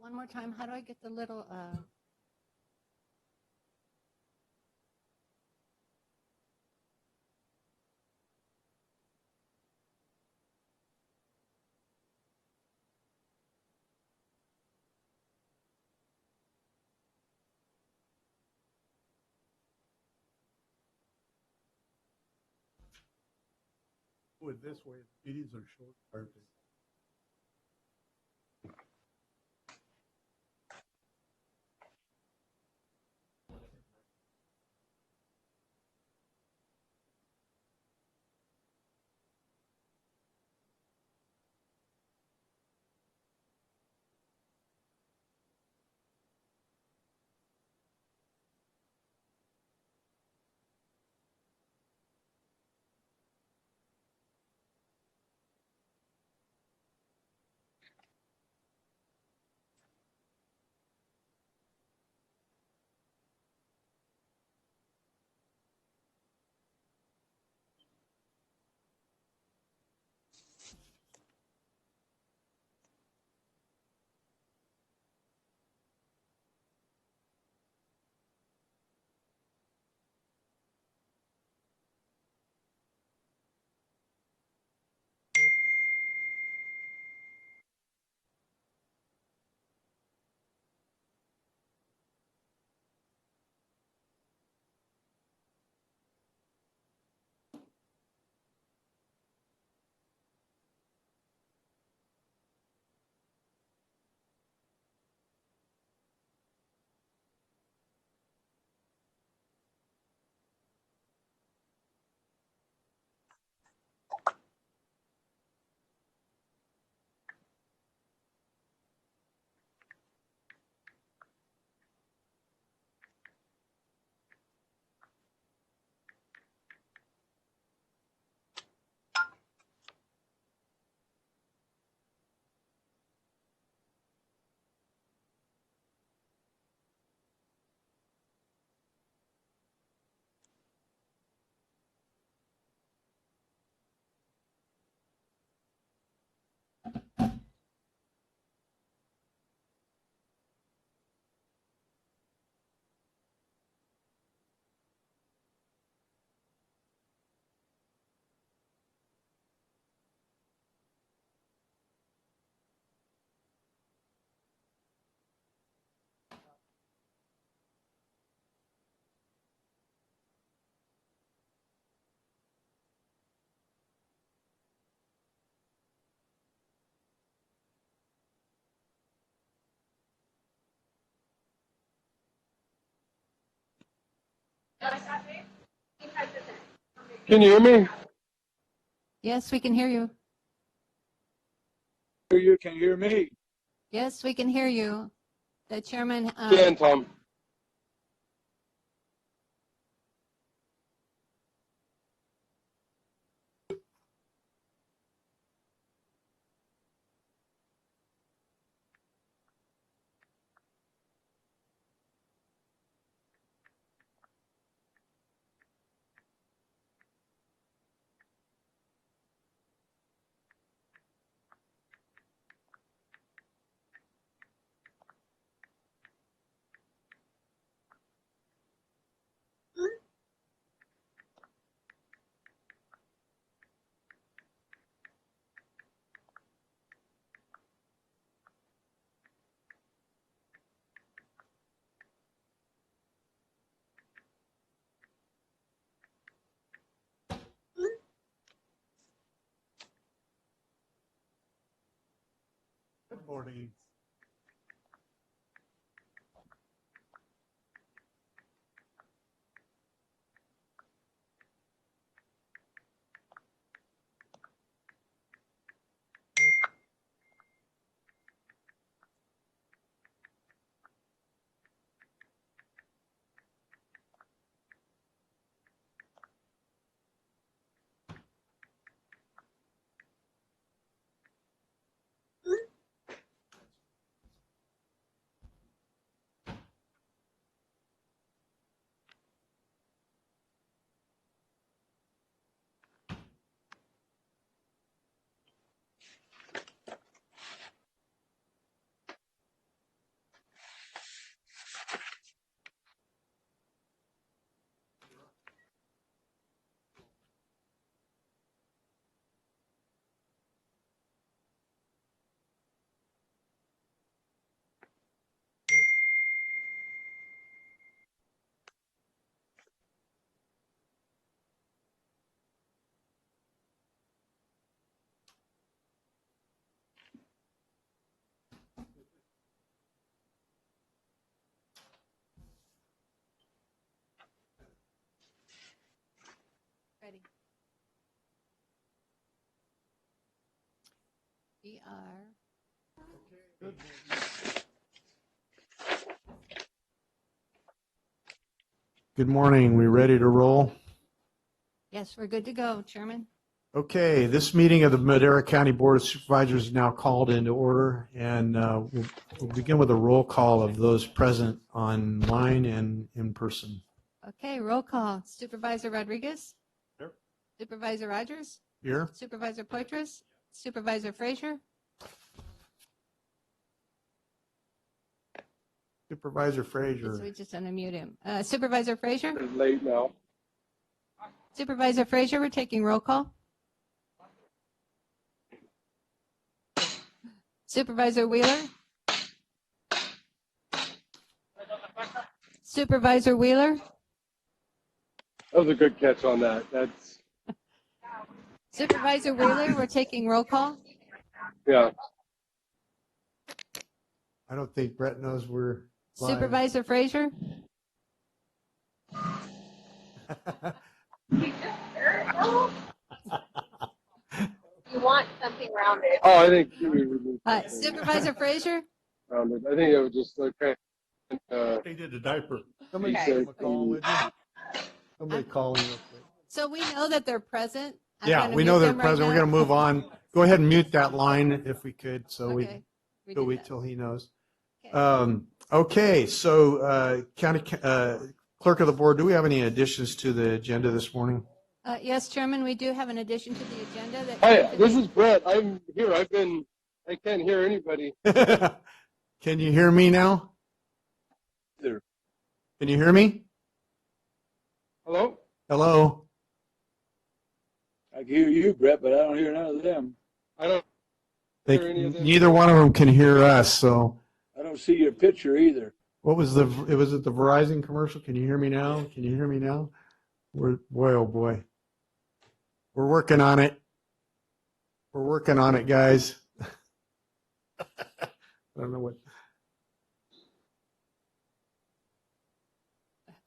one more time, how do I get the little, Do it this way, meetings are short, aren't they? Can you hear me? yes, we can hear you. Hear you? Can you hear me? Yes, we can hear you. The chairman, Again, Tom. Good morning. Ready. We are. Good morning. We ready to roll? Yes, we're good to go, Chairman. Okay, this meeting of the Madera County Board of Supervisors is now called into order, and we'll begin with a roll call of those present online and in person. Okay, roll call. Supervisor Rodriguez? Here. Supervisor Rogers? Here? Supervisor Poitras? Supervisor Frazier? Supervisor So Frazier. we just unmute him. Supervisor Frazier? It's late now. Supervisor Frazier, we're taking roll call. Supervisor Wheeler? Supervisor Wheeler? That was a good catch on that. That's, Supervisor Wheeler, we're taking roll call. yeah. I don't think Brett knows we're live. Supervisor Frazier? You want something rounded. Oh, I think Kiwi removed something Supervisor Frazier? rounded. I think it was just okay. They did the diaper. Somebody Okay. give him a call, would you? Somebody call him real quick. So we know that they're present. I'm Yeah, gonna we know mute they're them right present. We're now. going to move on. Go ahead and mute that line if we could, so Okay, we'll we did wait that. till he knows. Okay. Okay, so County Clerk of the Board, do we have any additions to the agenda this morning? Yes, Chairman, we do have an addition to the agenda that. Hi, came to this the- is Brett. I'm here. I can't hear anybody. Can you hear me now? There. Can you hear me? Hello? Hello? I can hear you, Brett, but I don't hear none of them. I don't They, hear any of them. neither one of them can hear us, so I don't see your picture either. what was was it the Verizon commercial? Can you hear me now? Can you hear me now? Boy, oh boy. We're working on it. We're working on it, guys. I don't know what.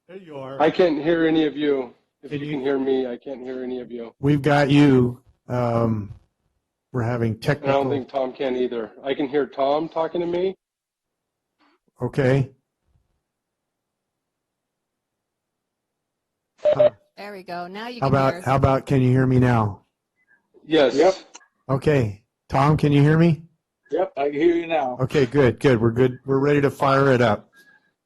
There you are. I can't hear any of you. If Can you you- can hear me, I can't hear any of you. We've got you. We're having And I don't technical. think Tom can either. I can hear Tom talking to me. Okay. There we go. Now you How can hear about us. how about can you hear me now? Yes. Yep. Okay. Tom, can you hear me? Yep, I can hear you now. Okay, good, good. We're good. We're ready to fire it up.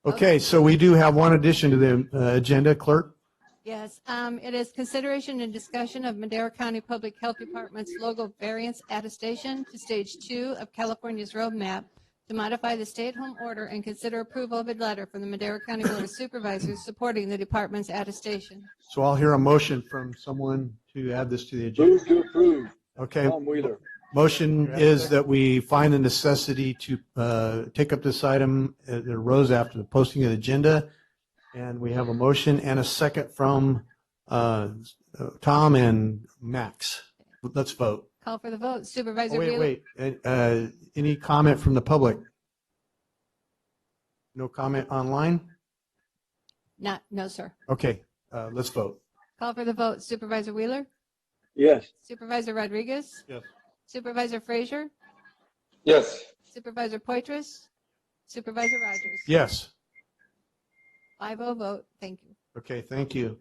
Okay, so we do have one addition to the agenda, Clerk. Yes, it is consideration and discussion of Madera County Public Health Department's local variance attestation to Stage 2 of California's roadmap to modify the stay-at-home order and consider approval of a letter from the Madera County Board of Supervisors supporting the department's attestation. So I'll hear a motion from someone to add this to the agenda. Move to approve. Okay. Tom Wheeler. Motion is that we find the necessity to take up this item. It arose after the posting of the agenda. And we have a motion and a second from Tom and Max. Let's vote. Call for the vote. Supervisor Oh, Wheeler. wait. Any comment from the public? No comment online? No, sir. Okay, let's vote. Call for the vote. Supervisor Wheeler. Yes. Supervisor Rodriguez. Yes. Supervisor Frazier. Yes. Supervisor Poitras. Supervisor Rogers. Yes. 5-0 vote. Thank you. Okay, thank you.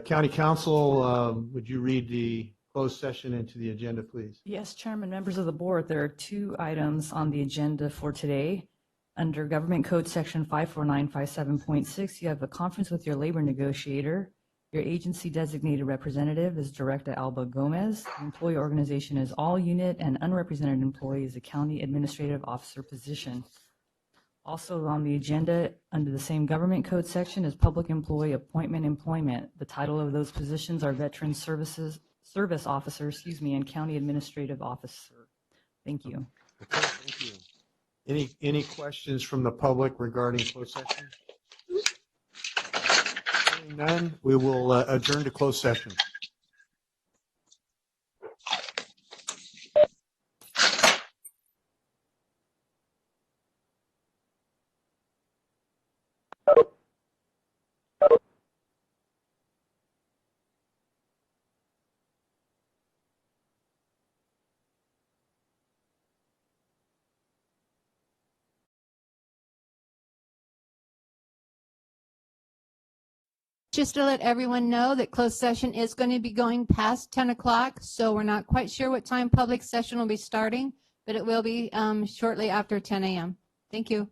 County Council, would you read the closed session into the agenda, please? Yes, Chairman, members of the board, there are two items on the agenda for today. Under Government Code Section 54957.6, you have a conference with your labor negotiator. Your agency designated representative is Director Alba Gomez. The employee organization is all unit and unrepresented employees, a county administrative officer position. Also on the agenda, under the same Government Code section, is Public Employee Appointment Employment. The title of those positions are Veteran Service Officer, and County Administrative Officer. Thank you. Okay, thank you. Any questions from the public regarding closed session? Hearing none, we will adjourn to closed session. just to let everyone know that closed session is going to be going past 10 o'clock, so we're not quite sure what time public session will be starting, but it will be shortly after 10 a.m. Thank you.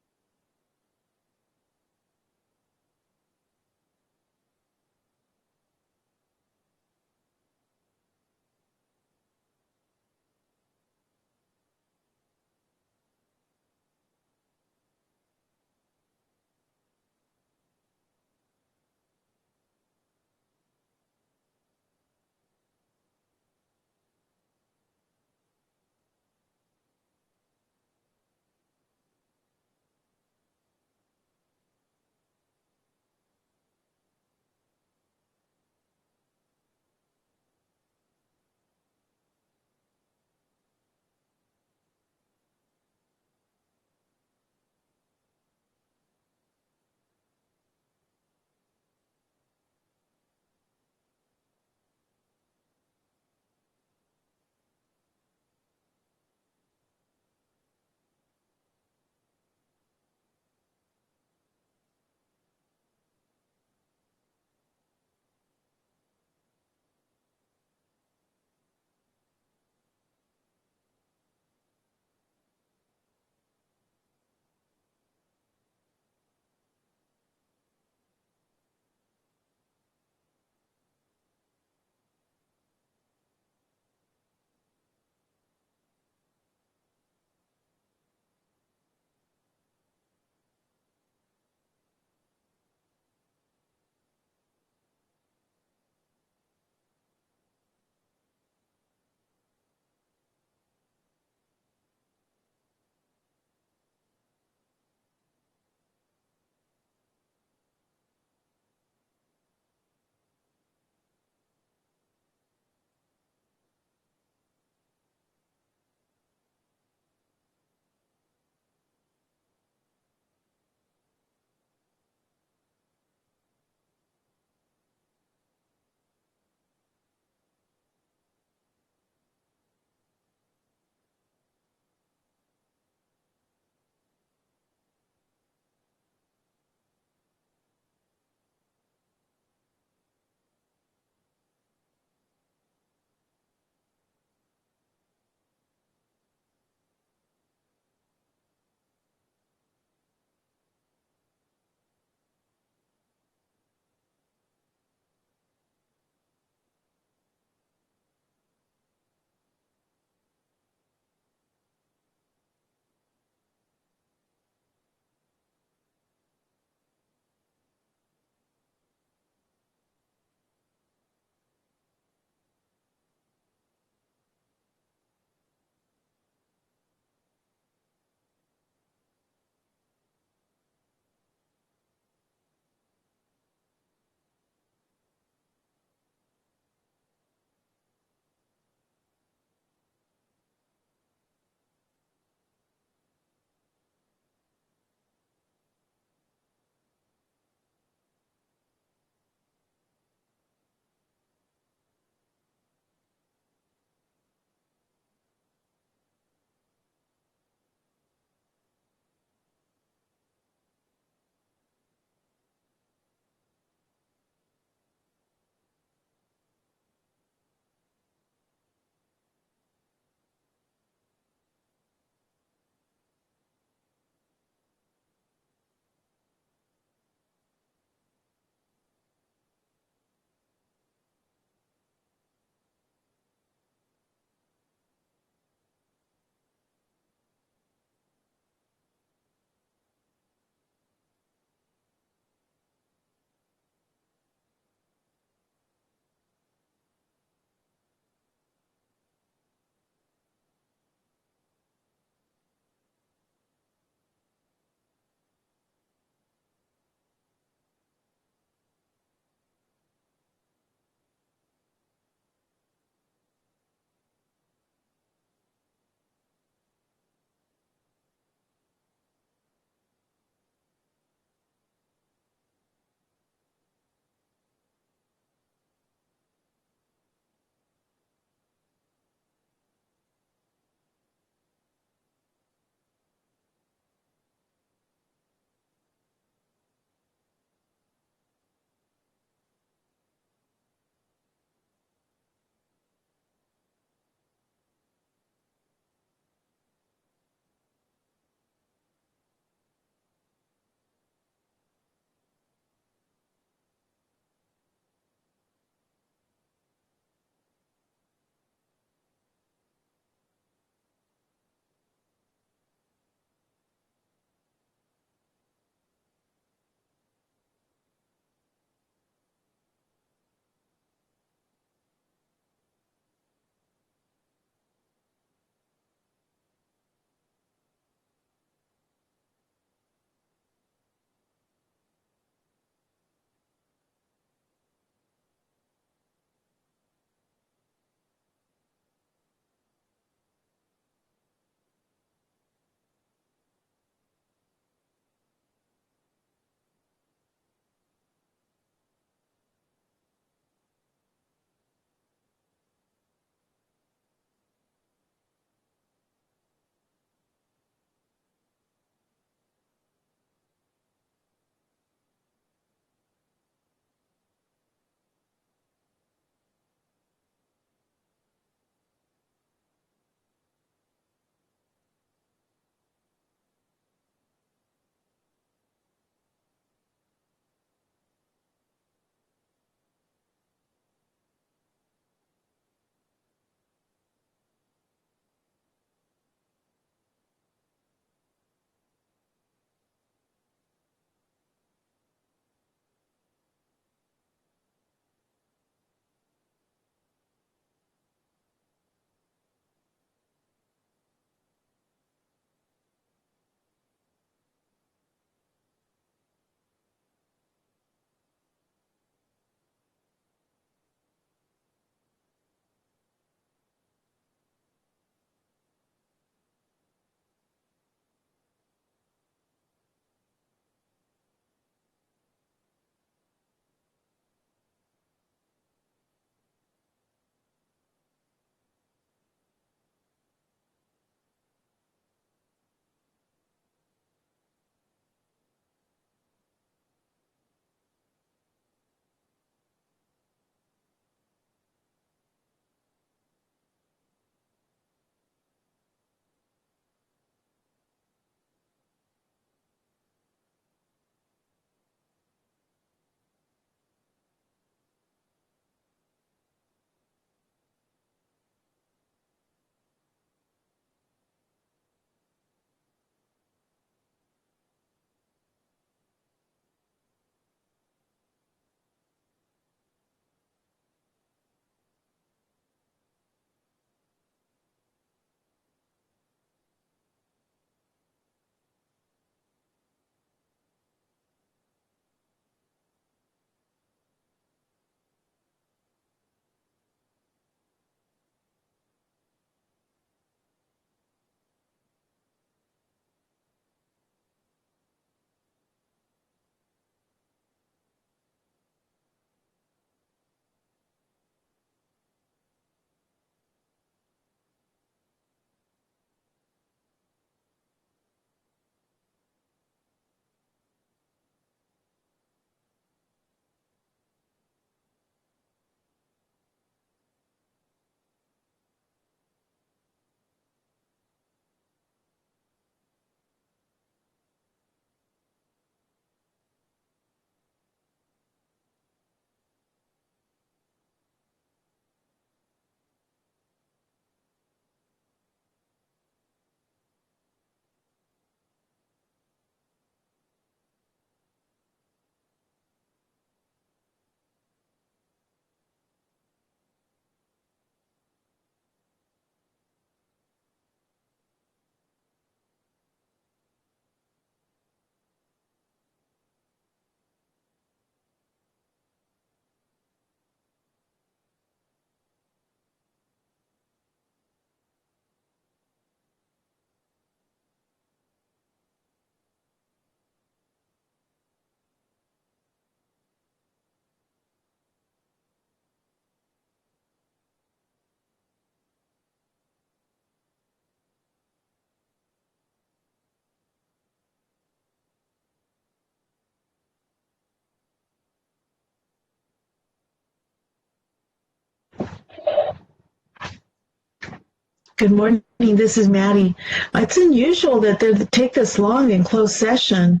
Good morning. This is Maddie. It's unusual that they take this long in closed session.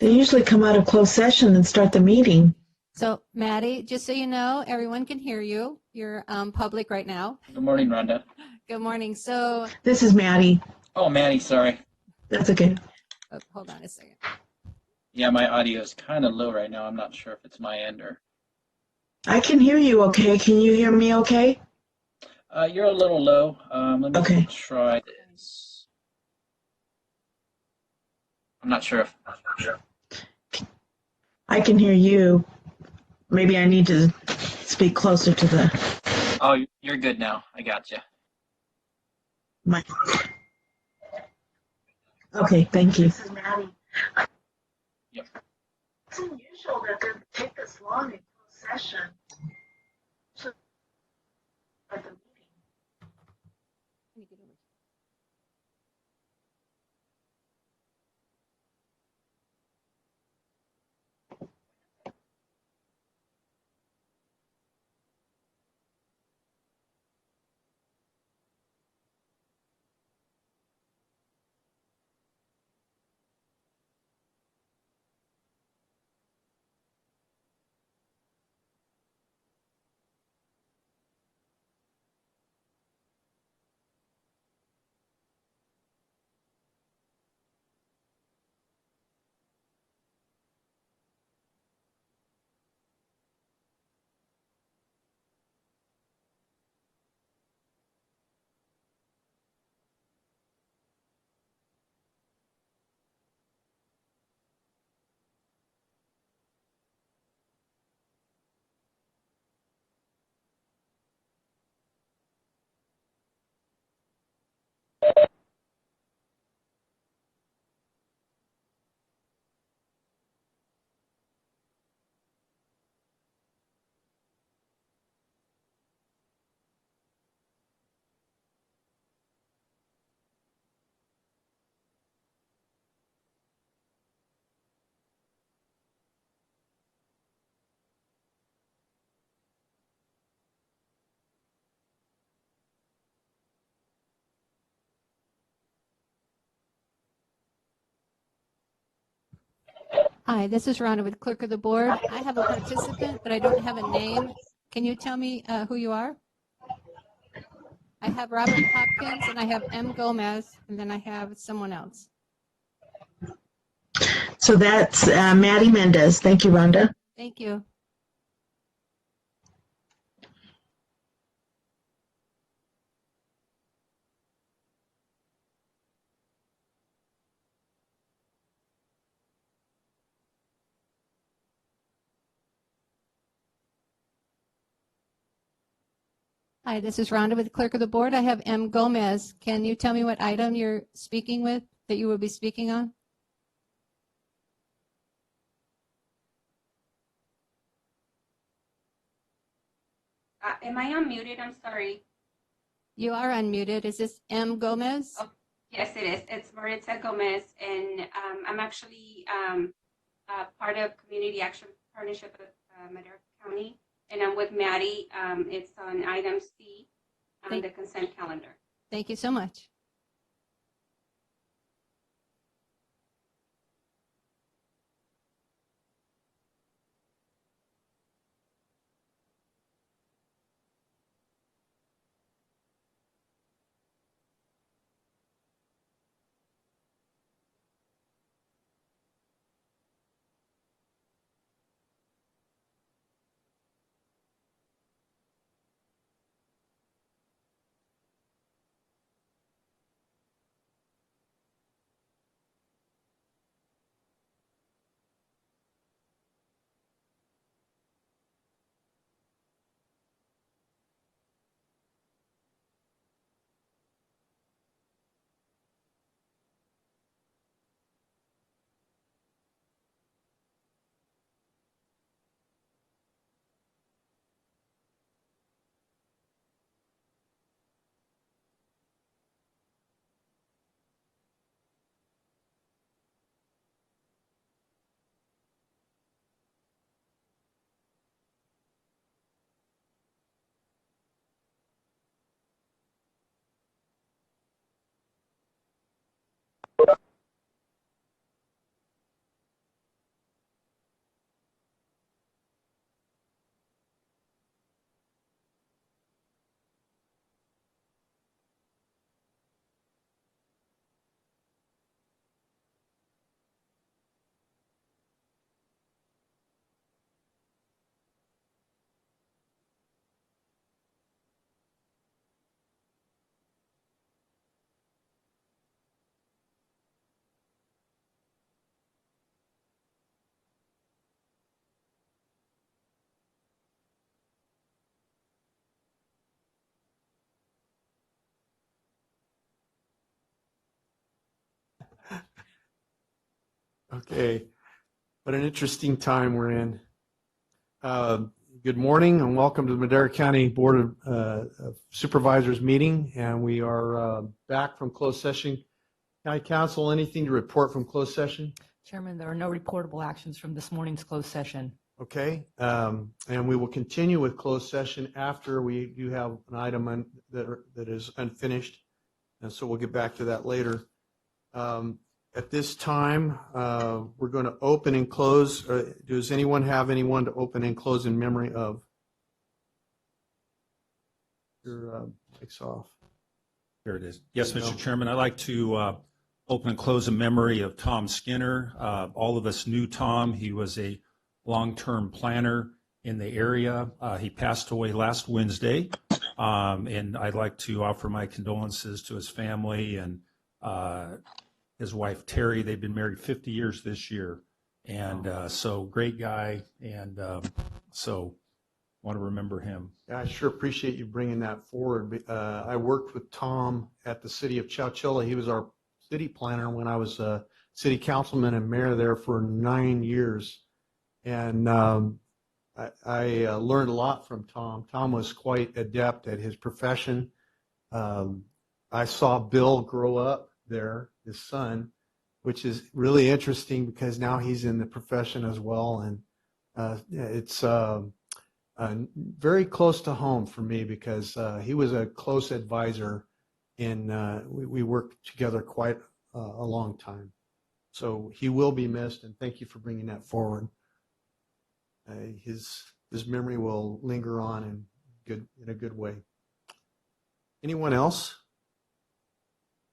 They usually come out of closed session and start the meeting. So Maddie, just so you know, everyone can hear you. You're public right now. Good morning, Rhonda. Good morning. So This is Maddie. Oh, Maddie, sorry. That's okay. hold on a second. Yeah, my audio is kind of low right now. I'm not sure if it's my end or. I can hear you okay. Can you hear me okay? You're a little low. Let me Okay. try this. I'm not sure if. I can hear you. Maybe I need to speak closer to the Oh, you're good now. I got you. mic. Okay, thank you. This is Maddie. Yep. It's unusual that they take this long in closed session. So, at the meeting. Hi, this is Rhonda with Clerk of the Board. I have a participant, but I don't have a name. Can you tell me who you are? I have Robert Hopkins, and I have M. Gomez, and then I have someone else. So that's Maddie Mendez. Thank you, Rhonda. Thank you. Hi, this is Rhonda with the Clerk of the Board. I have M. Gomez. Can you tell me what item you're speaking with, that you will be speaking on? Am I unmuted? I'm sorry. You are unmuted. Is this M. Gomez? Oh, yes, it is. It's Maritza Gomez, and I'm actually part of Community Action Partnership with Madera County, and I'm with Maddie. It's on item C on the consent calendar. Thank you so much. Okay. What an interesting time we're in. Good morning and welcome to the Madera County Board of Supervisors meeting. And we are back from closed session. County Council, anything to report from closed session? Chairman, there are no reportable actions from this morning's closed session. Okay. And we will continue with closed session after we do have an item that is unfinished. And so we'll get back to that later. At this time, we're going to open and close. Does anyone have anyone to open and close in memory of? Your mic's off. Here it is. Yes, No. Mr. Chairman, I'd like to open and close in memory of Tom Skinner. All of us knew Tom. He was a long-term planner in the area. He passed away last Wednesday, and I'd like to offer my condolences to his family and his wife, Terry. They've been married 50 years this year, and so great guy, and so want to remember him. Yeah, I sure appreciate you bringing that forward. I worked with Tom at the city of Chowchilla. He was our city planner when I was a city councilman and mayor there for 9 years. And I learned a lot from Tom. Tom was quite adept at his profession. I saw Bill grow up there, his son, which is really interesting because now he's in the profession as well. And it's very close to home for me because he was a close advisor and we worked together quite a long time. So he will be missed, and thank you for bringing that forward. His memory will linger on in a good way. Anyone else?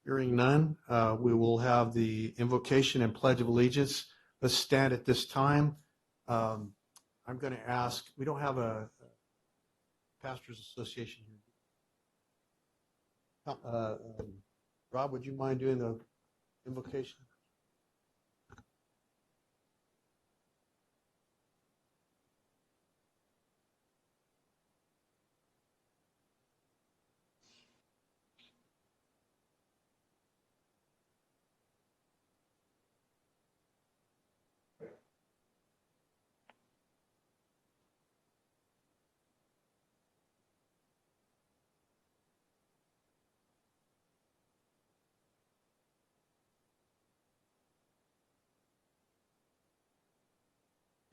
Hearing none, we will have the invocation and pledge of allegiance. Let's stand at this time. I'm going to ask, we don't have a pastors association here. Rob, would you mind doing the invocation?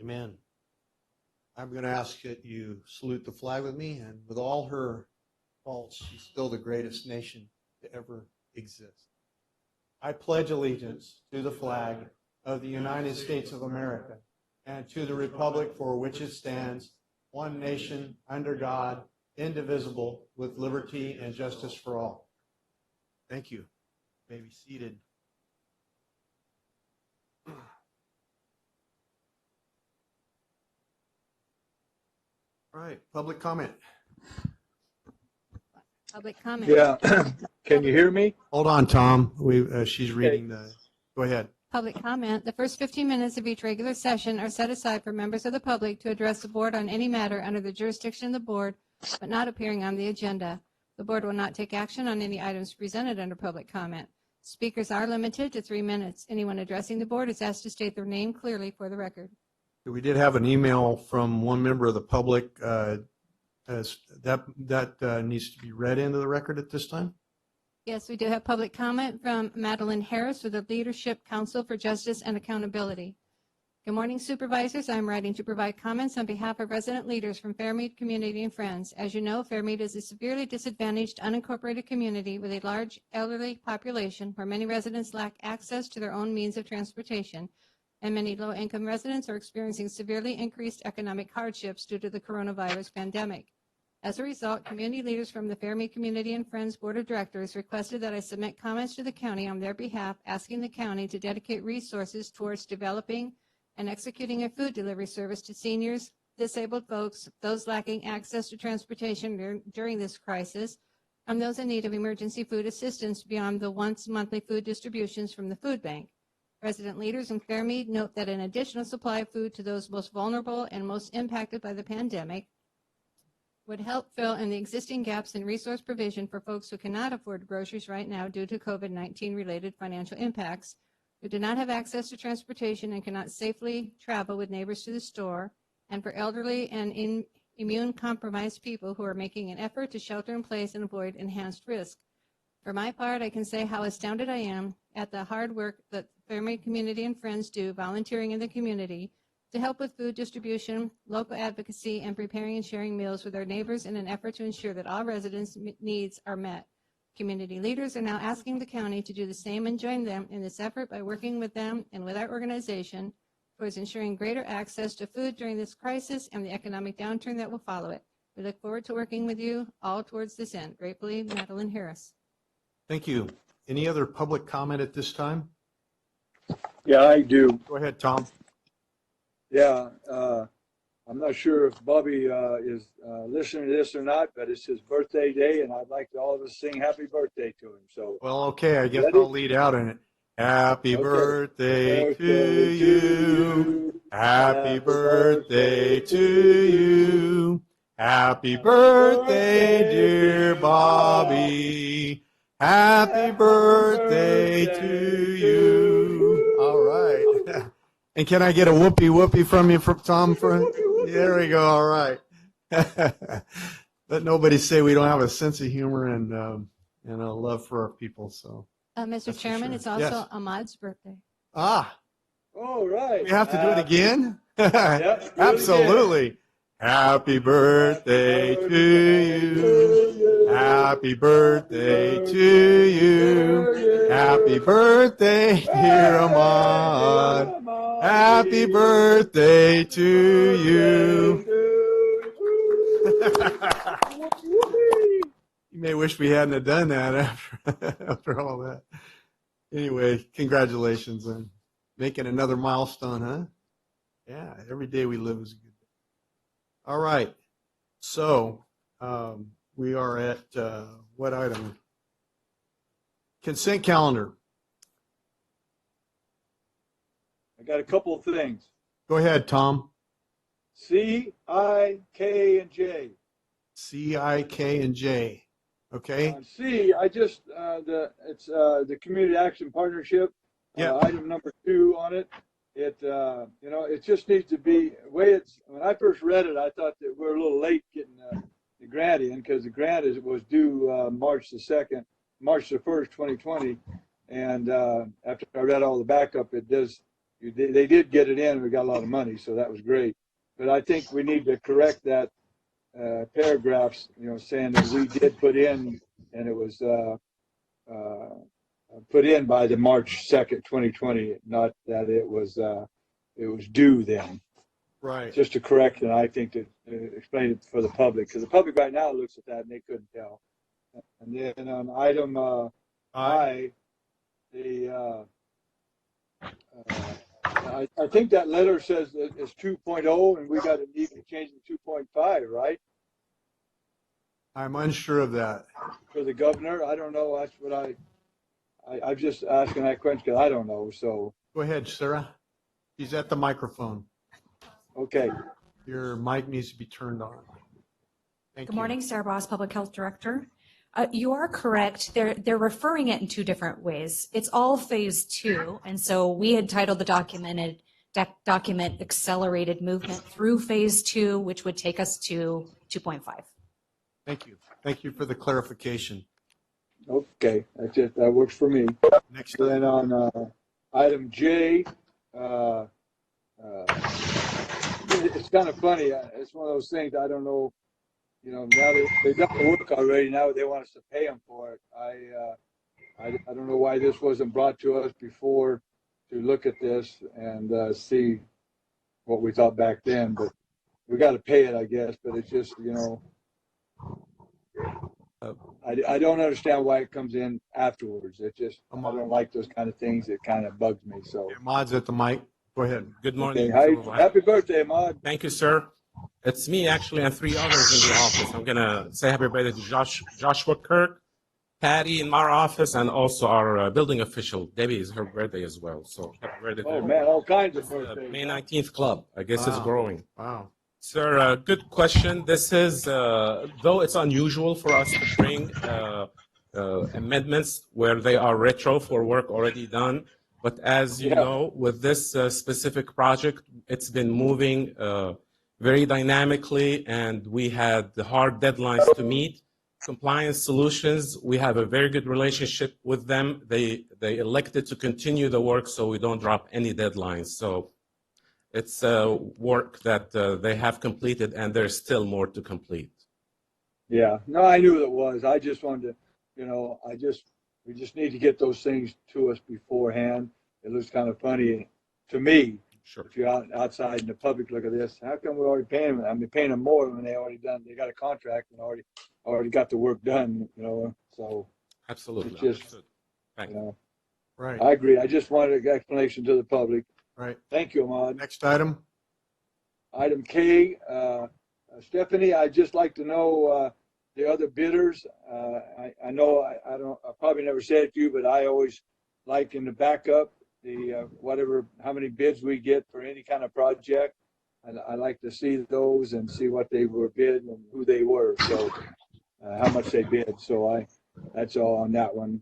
Amen. I'm going to ask that you salute the flag with me, and with all her faults, she's still the greatest nation to ever exist. I pledge allegiance to the flag of the United States of America and to the republic for which it stands, one nation, under God, indivisible, with liberty and justice for all. Thank you. You may be seated. All right, public comment. Public comment. Yeah. Can you hear me? Hold on, Tom. She's reading the. Go ahead. Public comment. The first 15 minutes of each regular session are set aside for members of the public to address the board on any matter under the jurisdiction of the board, but not appearing on the agenda. The board will not take action on any items presented under public comment. Speakers are limited to 3 minutes. Anyone addressing the board is asked to state their name clearly for the record. We did have an email from one member of the public. That needs to be read into the record at this time. Yes, we do have public comment from Madeline Harris with the Leadership Council for Justice and Accountability. Good morning, supervisors. I'm writing to provide comments on behalf of resident leaders from Fairmead Community and Friends. As you know, Fairmead is a severely disadvantaged, unincorporated community with a large elderly population where many residents lack access to their own means of transportation, and many low-income residents are experiencing severely increased economic hardships due to the coronavirus pandemic. As a result, community leaders from the Fairmead Community and Friends Board of Directors requested that I submit comments to the county on their behalf, asking the county to dedicate resources towards developing and executing a food delivery service to seniors, disabled folks, those lacking access to transportation during this crisis, and those in need of emergency food assistance beyond the once monthly food distributions from the food bank. Resident leaders in Fairmead note that an additional supply of food to those most vulnerable and most impacted by the pandemic would help fill in the existing gaps in resource provision for folks who cannot afford groceries right now due to COVID-19 related financial impacts, who do not have access to transportation and cannot safely travel with neighbors to the store, and for elderly and immune-compromised people who are making an effort to shelter in place and avoid enhanced risk. For my part, I can say how astounded I am at the hard work that the family, community, and friends do volunteering in the community to help with food distribution, local advocacy, and preparing and sharing meals with our neighbors in an effort to ensure that all residents' needs are met. Community leaders are now asking the county to do the same and join them in this effort by working with them and with our organization towards ensuring greater access to food during this crisis and the economic downturn that will follow it. We look forward to working with you all towards this end. Gratefully, Madeline Harris. Thank you. Any other public comment at this time? Yeah, I do. Go ahead, Tom. Yeah, I'm not sure if Bobby is listening to this or not, but it's his birthday day, and I'd like to all of us sing happy birthday to him. So, Well, okay, I guess ready? I'll lead out in it. Happy Okay. birthday to you. Happy birthday to you. Happy birthday, dear Bobby. Happy birthday to you. All right. And can I get a whoopee whoopee from you, from Tom? There we go. All right. Let nobody say we don't have a sense of humor and a love for our people. So, Mr. That's for Chairman, sure. it's also Yes. Ahmad's birthday. all right. We have to do it again? Yep, do it Absolutely. Happy birthday to you. Happy birthday to you. Happy birthday, dear Ahmad. Happy birthday to you. You may wish we hadn't have done that after all that. Anyway, congratulations on making another milestone, huh? Yeah, every day we live is a good day. All right. So we are at what item? Consent calendar. I got a couple of things. Go ahead, Tom. C, I, K, and J. C, I, K, and J. Okay. C, I just it's the Community Action Partnership. Yeah. Item number 2 on it. It it just needs to be the way it's. When I first read it, I thought that we're a little late getting the grant in, because the grant was due March the 1st, 2020. And after I read all the backup, it does. They did get it in. We got a lot of money, so that was great. But I think we need to correct that paragraphs, saying that we did put in, and it was put in by the March 2nd, 2020, not that it was due then. Right. Just to correct, and I think to explain it for the public, because the public right now looks at that and they couldn't tell. And then on item I, I think that letter says it's 2.0, and we got to need to change it to 2.5, right? I'm unsure of that. For the governor, I don't know. That's what I'm just asking that question because I don't know. So Go ahead, Sarah. She's at the microphone. okay. Your mic needs to be turned on. Thank Good you. morning, Sarah Boss, Public Health Director. You are correct. They're referring it in 2 different ways. It's all phase 2. And so we had titled the document Accelerated Movement Through Phase 2, which would take us to 2.5. Thank you. Thank you for the clarification. Okay, that works for me. Next Then item. on item J, it's kind of funny. It's one of those things. I don't know. Now they've done the work already. Now they want us to pay them for it. I don't know why this wasn't brought to us before to look at this and see what we thought back then. But we got to pay it, I guess. But it's just I don't understand why it comes in afterwards. It just I don't like those kind of things. It kind of bugs me. So Ahmad's at the mic. Go ahead. Good morning. okay. Happy birthday, Ahmad. Thank you, sir. It's me, actually, and 3 others in the office. I'm going to say happy birthday to Joshua Kirk, Patty in our office, and also our building official. Debbie is her birthday as well. So happy birthday to Oh, everybody. man, all kinds of This is the birthdays. May 19th club. I guess it's Wow. growing. Wow. Sir, good question. This is, though it's unusual for us to bring amendments where they are retro for work already done, But as you know, with this specific project, it's been moving very dynamically, and we had the hard deadlines to meet. Compliance Solutions, we have a very good relationship with them. They elected to continue the work so we don't drop any deadlines. So it's work that they have completed, and there's still more to complete. Yeah, no, I knew it was. I just wanted to, you know, we just need to get those things to us beforehand. It looks kind of funny to me. Sure. If you're outside in the public, look at this. How come we're already paying them? I mean, paying them more when they got a contract and already got the work done, you know, so. Absolutely. It's just, Thank you know, Right. I agree. I just wanted an explanation to the public. Right. Thank you, Ahmad. Next item. Item K, Stephanie, I'd just like to know the other bidders. I know I probably never said it to you, but I always like in the backup the how many bids we get for any kind of project. I like to see those and see what they were bid and who they were. So how much they bid. So that's all on that one.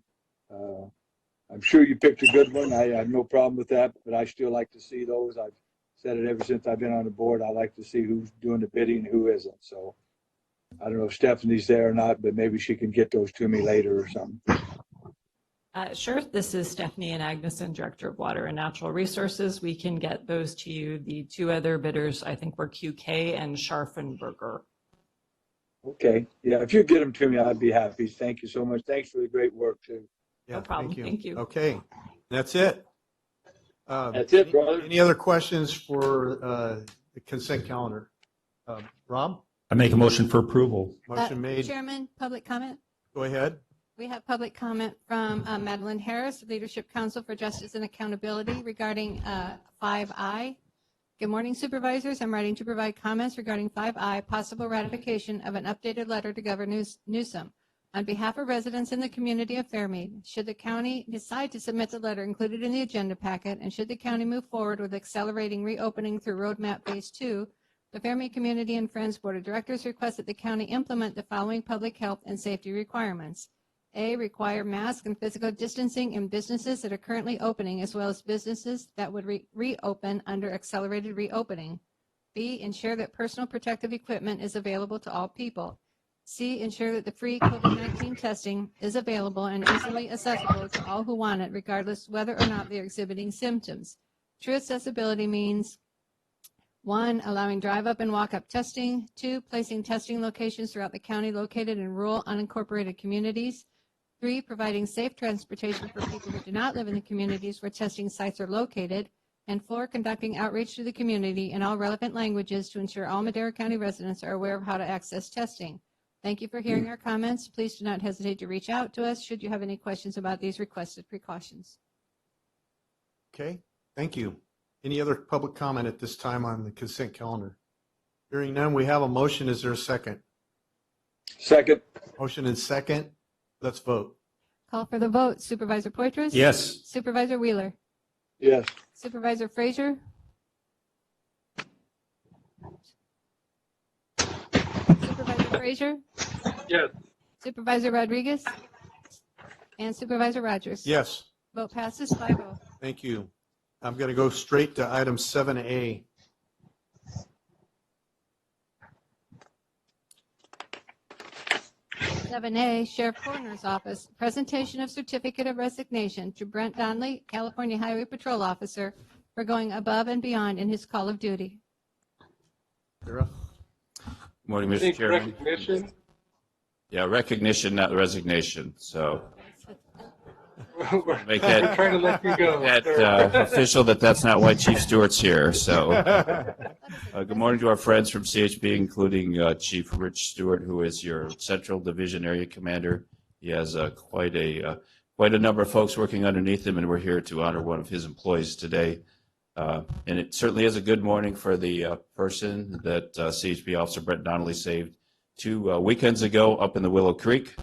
I'm sure you picked a good one. I have no problem with that, but I still like to see those. I've said it ever since I've been on the board. I like to see who's doing the bidding and who isn't. So I don't know if Stephanie's there or not, but maybe she can get those to me later or something. Sure. This is Stephanie and Agneson, Director of Water and Natural Resources. We can get those to you. The two other bidders, I think, were QK and Scharfenberger. Okay. Yeah, if you get them to me, I'd be happy. Thank you so much. Thanks for the great work, too. Yeah, No problem. Thank you. Okay. That's it. That's it, brother. Any other questions for the consent calendar? Rob? I make a motion for approval. Motion made. Chairman, public comment? Go ahead. We have public comment from Madeline Harris, Leadership Council for Justice and Accountability regarding 5I. Good morning, supervisors. I'm writing to provide comments regarding 5I, possible ratification of an updated letter to Governor Newsom. On behalf of residents in the community of Fairmead, should the county decide to submit the letter included in the agenda packet, and should the county move forward with accelerating reopening through Roadmap Phase 2, the Fairmead Community and Friends Board of Directors requests that the county implement the following public health and safety requirements. A, require mask and physical distancing in businesses that are currently opening, as well as businesses that would reopen under accelerated reopening. B, ensure that personal protective equipment is available to all people. C, ensure that the free COVID-19 testing is available and easily accessible to all who want it, regardless whether or not they're exhibiting symptoms. True accessibility means 1, allowing drive-up and walk-up testing. 2, placing testing locations throughout the county located in rural, unincorporated communities. 3, providing safe transportation for people who do not live in the communities where testing sites are located. And 4, conducting outreach to the community in all relevant languages to ensure all Madera County residents are aware of how to access testing. Thank you for hearing our comments. Please do not hesitate to reach out to us should you have any questions about these requested precautions. Okay. Thank you. Any other public comment at this time on the consent calendar? Hearing none, we have a motion. Is there a second? Second. Motion and second. Let's vote. Call for the vote. Supervisor Poitras? Yes. Supervisor Wheeler? Yes. Supervisor Frazier? Supervisor Frazier? Yes. Supervisor Rodriguez? And Supervisor Rogers? Yes. Vote passes 5-0. Thank you. I'm going to go straight to item 7A. Sheriff Coroner's Office, presentation of certificate of resignation to Brent Donnelly, California Highway Patrol Officer, for going above and beyond in his call of duty. Sarah? Morning, I Mr. think Chairman. recognition. Yeah, recognition, not resignation. So We're make that, trying to let you go. official that that's not why Chief Stewart's here. So good morning to our friends from CHP, including Chief Rich Stewart, who is your Central Division Area Commander. He has quite a number of folks working underneath him, and we're here to honor one of his employees today. And it certainly is a good morning for the person that CHP Officer Brent Donnelly saved 2 weekends ago up in the Willow Creek.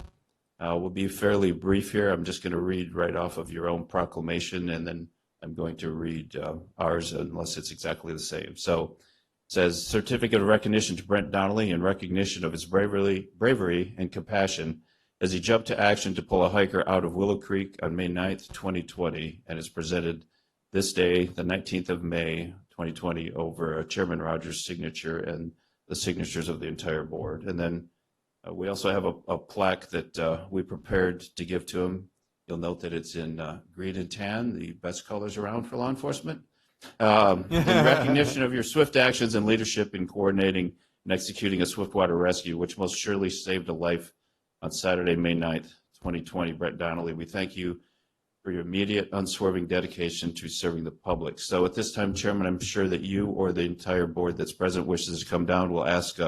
We'll be fairly brief here. I'm just going to read right off of your own proclamation, and then I'm going to read ours unless it's exactly the same. So it says, certificate of recognition to Brent Donnelly in recognition of his bravery and compassion as he jumped to action to pull a hiker out of Willow Creek on May 9th, 2020, and is presented this day, the 19th of May, 2020, over Chairman Rogers' signature and the signatures of the entire board. And then we also have a plaque that we prepared to give to him. You'll note that it's in green and tan, the best colors around for law enforcement. In recognition of your swift actions and leadership in coordinating and executing a swiftwater rescue, which most surely saved a life on Saturday, May 9th, 2020, Brett Donnelly, we thank you for your immediate, unswerving dedication to serving the public. So at this time, Chairman, I'm sure that you or the entire board that's present wishes to come down. We'll ask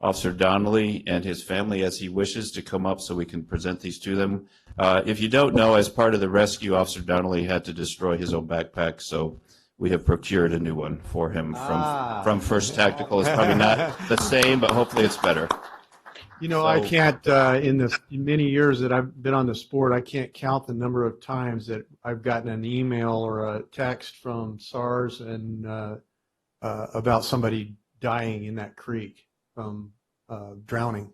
Officer Donnelly and his family, as he wishes, to come up so we can present these to them. If you don't know, as part of the rescue, Officer Donnelly had to destroy his own backpack, so we have procured a new one for him from First Tactical. It's probably not the same, but hopefully it's better. You know, I can't, in the many years that I've been on the sport, I can't count the number of times that I've gotten an email or a text from SARS and about somebody dying in that creek from drowning.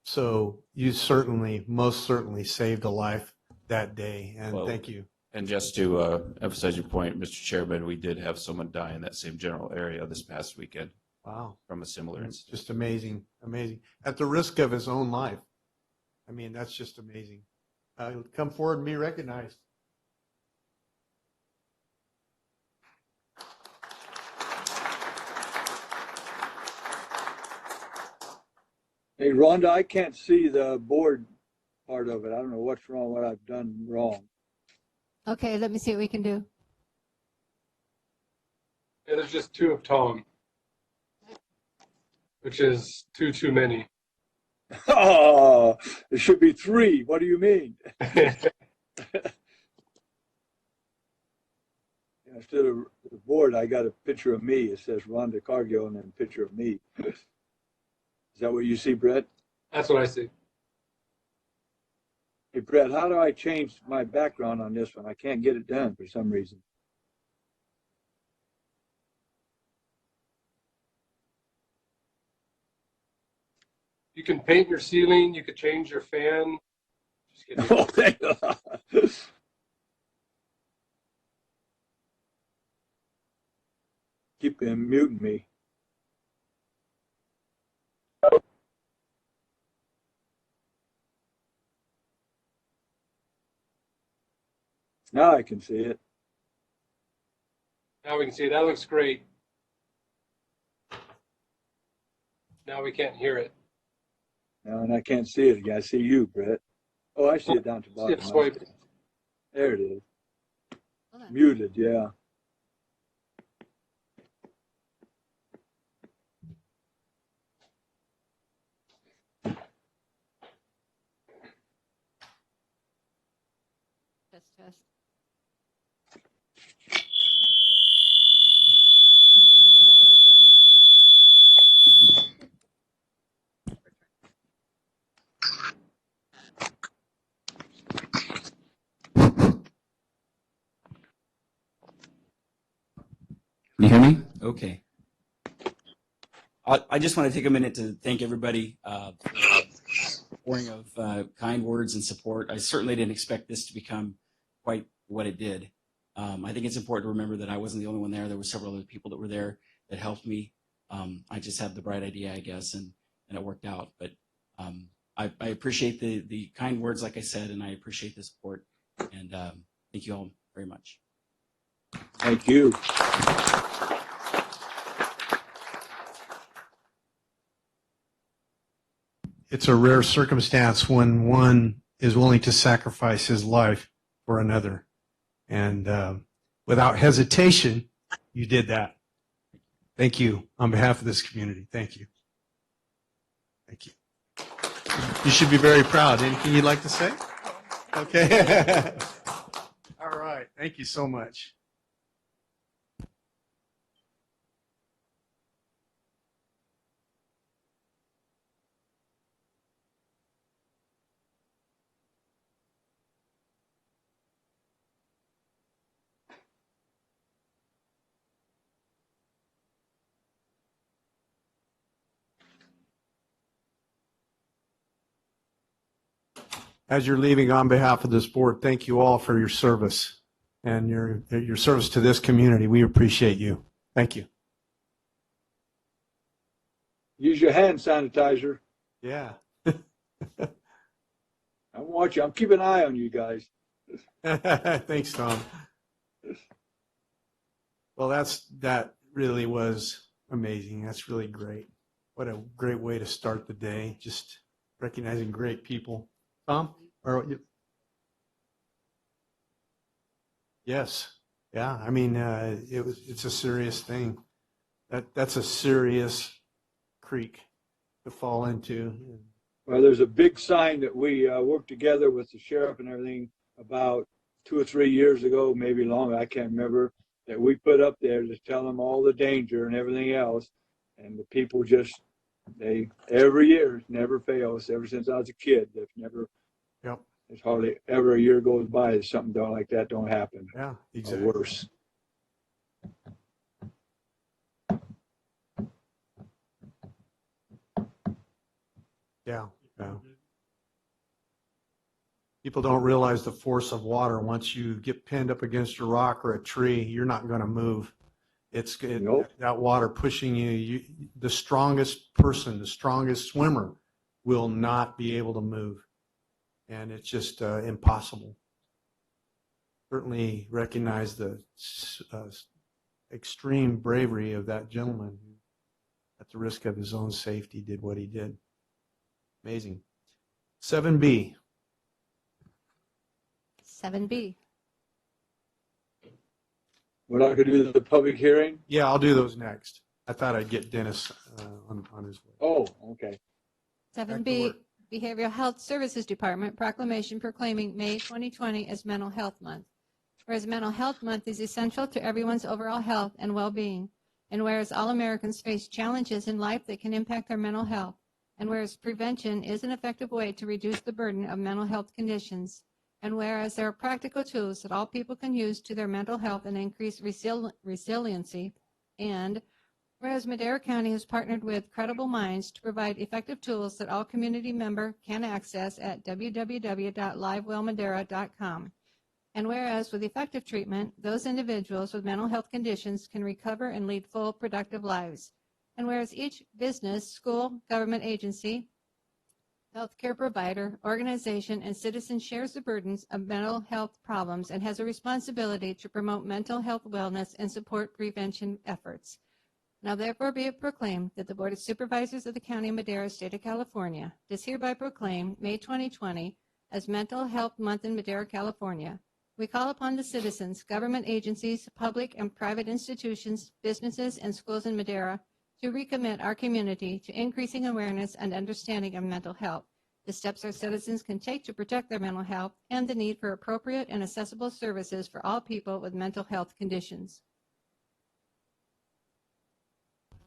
So you certainly, most certainly saved a life that day, and Well, thank you. And just to emphasize your point, Mr. Chairman, we did have someone die in that same general area this past weekend. Wow. From a similar It's incident. just amazing, amazing. At the risk of his own life. I mean, that's just amazing. Come forward and be recognized. Hey, Rhonda, I can't see the board part of it. I don't know what's wrong, what I've done wrong. Okay, let me see what we can do. Yeah, there's just two of Tom, which is too many. Oh, there should be three. What do you mean? Instead of the board, I got a picture of me. It says Rhonda Cargill and then a picture of me. Is that what you see, Brett? That's what I see. Hey, Brett, how do I change my background on this one? I can't get it done for some reason. You can paint your ceiling. You could change your fan. Just kidding. Oh, thank God. Keep muting me. Now I can see it. Now we can see it. That looks great. Now we can't hear it. No, and I can't see it again. I see you, Brett. Oh, I see it down to the bottom. Swipe. There it is. Muted, yeah. Test, test. Can you hear me? Okay. I just want to take a minute to thank everybody for pouring of kind words and support. I certainly didn't expect this to become quite what it did. I think it's important to remember that I wasn't the only one there. There were several other people that were there that helped me. I just had the bright idea, I guess, and it worked out. But I appreciate the kind words, like I said, and I appreciate the support. And thank you all very much. Thank you. It's a rare circumstance when one is willing to sacrifice his life for another. And without hesitation, you did that. Thank you on behalf of this community. Thank you. Thank you. You should be very proud. Anything you'd like to say? Okay. All right. Thank you so much. As you're leaving, on behalf of this board, thank you all for your service and your service to this community. We appreciate you. Thank you. Use your hand sanitizer. Yeah. I'm watching. I'm keeping an eye on you guys. Thanks, Tom. Well, that really was amazing. That's really great. What a great way to start the day. Just recognizing great people. Tom? Yes. Yeah. I mean, it's a serious thing. That's a serious creek to fall into. Well, there's a big sign that we worked together with the sheriff and everything about 2 or 3 years ago, maybe longer, I can't remember, that we put up there to tell them all the danger and everything else. And the people just, every year never fails. Ever since I was a kid, they've never, Yep. there's hardly ever a year goes by that something like that don't happen. Yeah, exactly. Or worse. Yeah. Yeah. People don't realize the force of water. Once you get pinned up against a rock or a tree, you're not going to move. That water pushing you, the strongest person, the strongest swimmer will not be able to move. And it's just impossible. Certainly recognize the extreme bravery of that gentleman who, at the risk of his own safety, did what he did. Amazing. 7B. 7B. We're not going to do the public hearing? Yeah, I'll do those next. I thought I'd get Dennis on his way. Oh, okay. 7B, Behavioral Health Services Department proclamation proclaiming May 2020 as Mental Health Month. Whereas Mental Health Month is essential to everyone's overall health and well-being, and whereas all Americans face challenges in life that can impact their mental health, and whereas prevention is an effective way to reduce the burden of mental health conditions, and whereas there are practical tools that all people can use to their mental health and increase resiliency, and whereas Madera County has partnered with Credible Minds to provide effective tools that all community member can access at www.livewellmadera.com. And whereas with effective treatment, those individuals with mental health conditions can recover and lead full, productive lives. And whereas each business, school, government agency, healthcare provider, organization, and citizen shares the burdens of mental health problems and has a responsibility to promote mental health wellness and support prevention efforts. Now therefore be it proclaimed that the Board of Supervisors of the County of Madera, State of California, does hereby proclaim May 2020 as Mental Health Month in Madera, California. We call upon the citizens, government agencies, public and private institutions, businesses, and schools in Madera to recommit our community to increasing awareness and understanding of mental health, the steps our citizens can take to protect their mental health, and the need for appropriate and accessible services for all people with mental health conditions.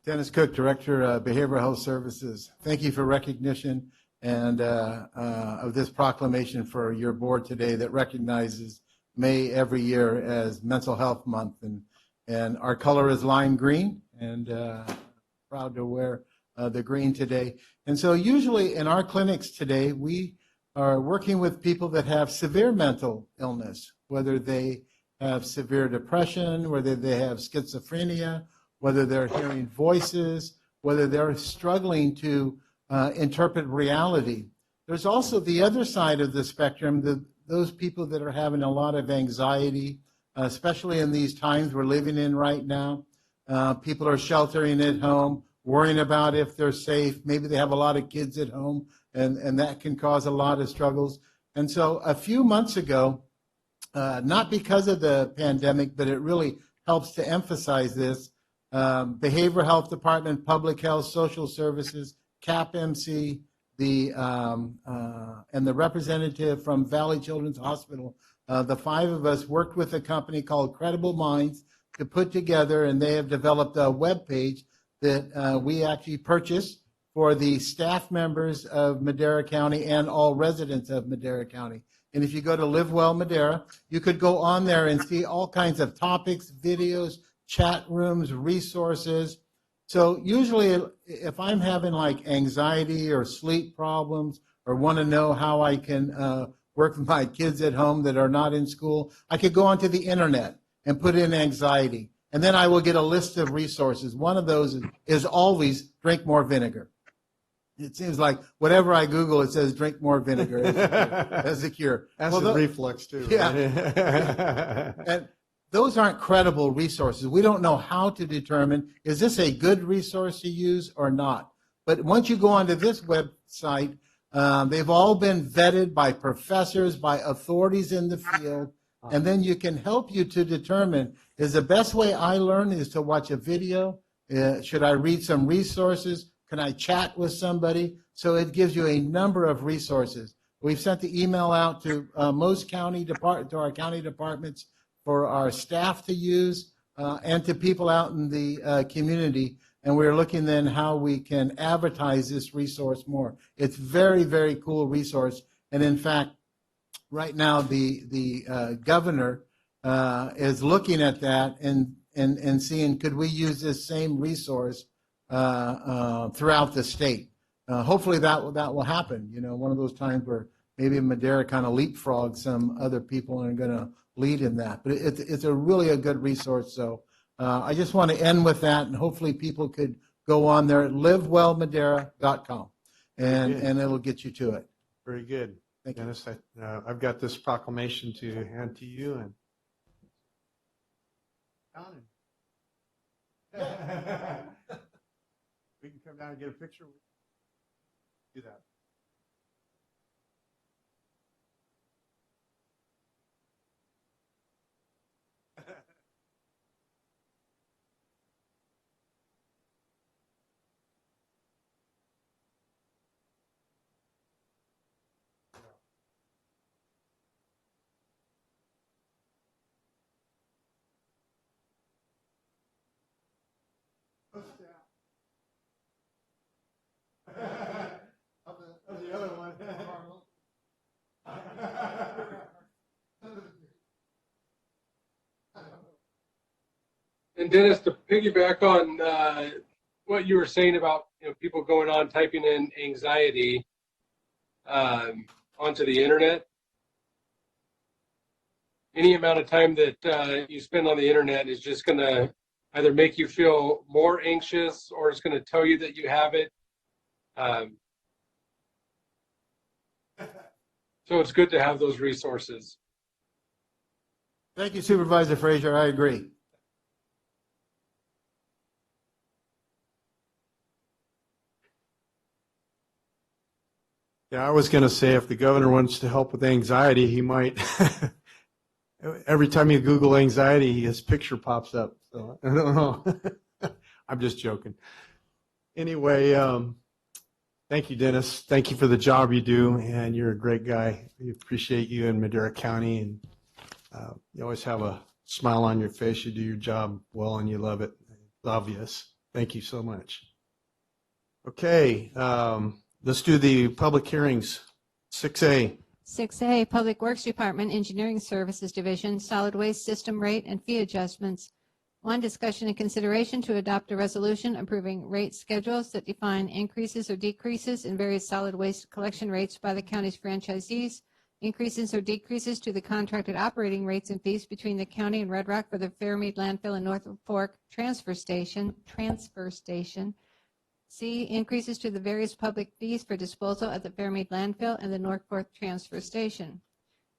Dennis Cook, Director of Behavioral Health Services. Thank you for recognition and of this proclamation for your board today that recognizes May every year as Mental Health Month. And our color is lime green, and proud to wear the green today. And so usually in our clinics today, we are working with people that have severe mental illness, whether they have severe depression, whether they have schizophrenia, whether they're hearing voices, whether they're struggling to interpret reality. There's also the other side of the spectrum, those people that are having a lot of anxiety, especially in these times we're living in right now. People are sheltering at home, worrying about if they're safe. Maybe they have a lot of kids at home, and that can cause a lot of struggles. And so a few months ago, not because of the pandemic, but it really helps to emphasize this, Behavioral Health Department, Public Health, Social Services, CAPMC, and the representative from Valley Children's Hospital, the five of us worked with a company called Credible Minds to put together, and they have developed a web page that we actually purchased for the staff members of Madera County and all residents of Madera County. And if you go to Live Well Madera, you could go on there and see all kinds of topics, videos, chat rooms, resources. So usually if I'm having like anxiety or sleep problems or want to know how I can work with my kids at home that are not in school, I could go onto the internet and put in anxiety. And then I will get a list of resources. One of those is always drink more vinegar. It seems like whatever I Google, it says drink more vinegar as a cure. Acid reflux too. Yeah. And those aren't credible resources. We don't know how to determine, is this a good resource to use or not? But once you go onto this website, they've all been vetted by professors, by authorities in the field, and then you can help you to determine, is the best way I learn is to watch a video? Should I read some resources? Can I chat with somebody? So it gives you a number of resources. We've sent the email out to most to our county departments for our staff to use and to people out in the community. And we're looking then how we can advertise this resource more. It's very, very cool resource. And in fact, right now the governor is looking at that and seeing, could we use this same resource throughout the state? Hopefully that will happen. You know, one of those times where maybe Madera kind of leapfrogs some other people and are going to lead in that. But it's a really a good resource. So I just want to end with that, and hopefully people could go on there at livewellmadera.com, and it'll get you to it. Very good. Thank you. Dennis, I've got this proclamation to hand to you. And we can come down and get a picture. Do that. Of the other one. And Dennis, to piggyback on what you were saying about people going on typing in anxiety onto the internet, any amount of time that you spend on the internet is just going to either make you feel more anxious or it's going to tell you that you have it. So it's good to have those resources. Thank you, Supervisor Frazier. I agree. Yeah, I was going to say if the governor wants to help with anxiety, he might. Every time you Google anxiety, his picture pops up. So I don't know. I'm just joking. Anyway, thank you, Dennis. Thank you for the job you do, and you're a great guy. We appreciate you in Madera County, and you always have a smile on your face. You do your job well, and you love it. It's obvious. Thank you so much. Okay, let's do the public hearings. 6A. 6A, Public Works Department Engineering Services Division, Solid Waste System Rate and Fee Adjustments. 1, discussion and consideration to adopt a resolution approving rate schedules that define increases or decreases in various solid waste collection rates by the county's franchisees, increases or decreases to the contracted operating rates and fees between the county and Red Rock for the Fairmead Landfill and North Fork Transfer Station. C, increases to the various public fees for disposal at the Fairmead Landfill and the North Fork Transfer Station.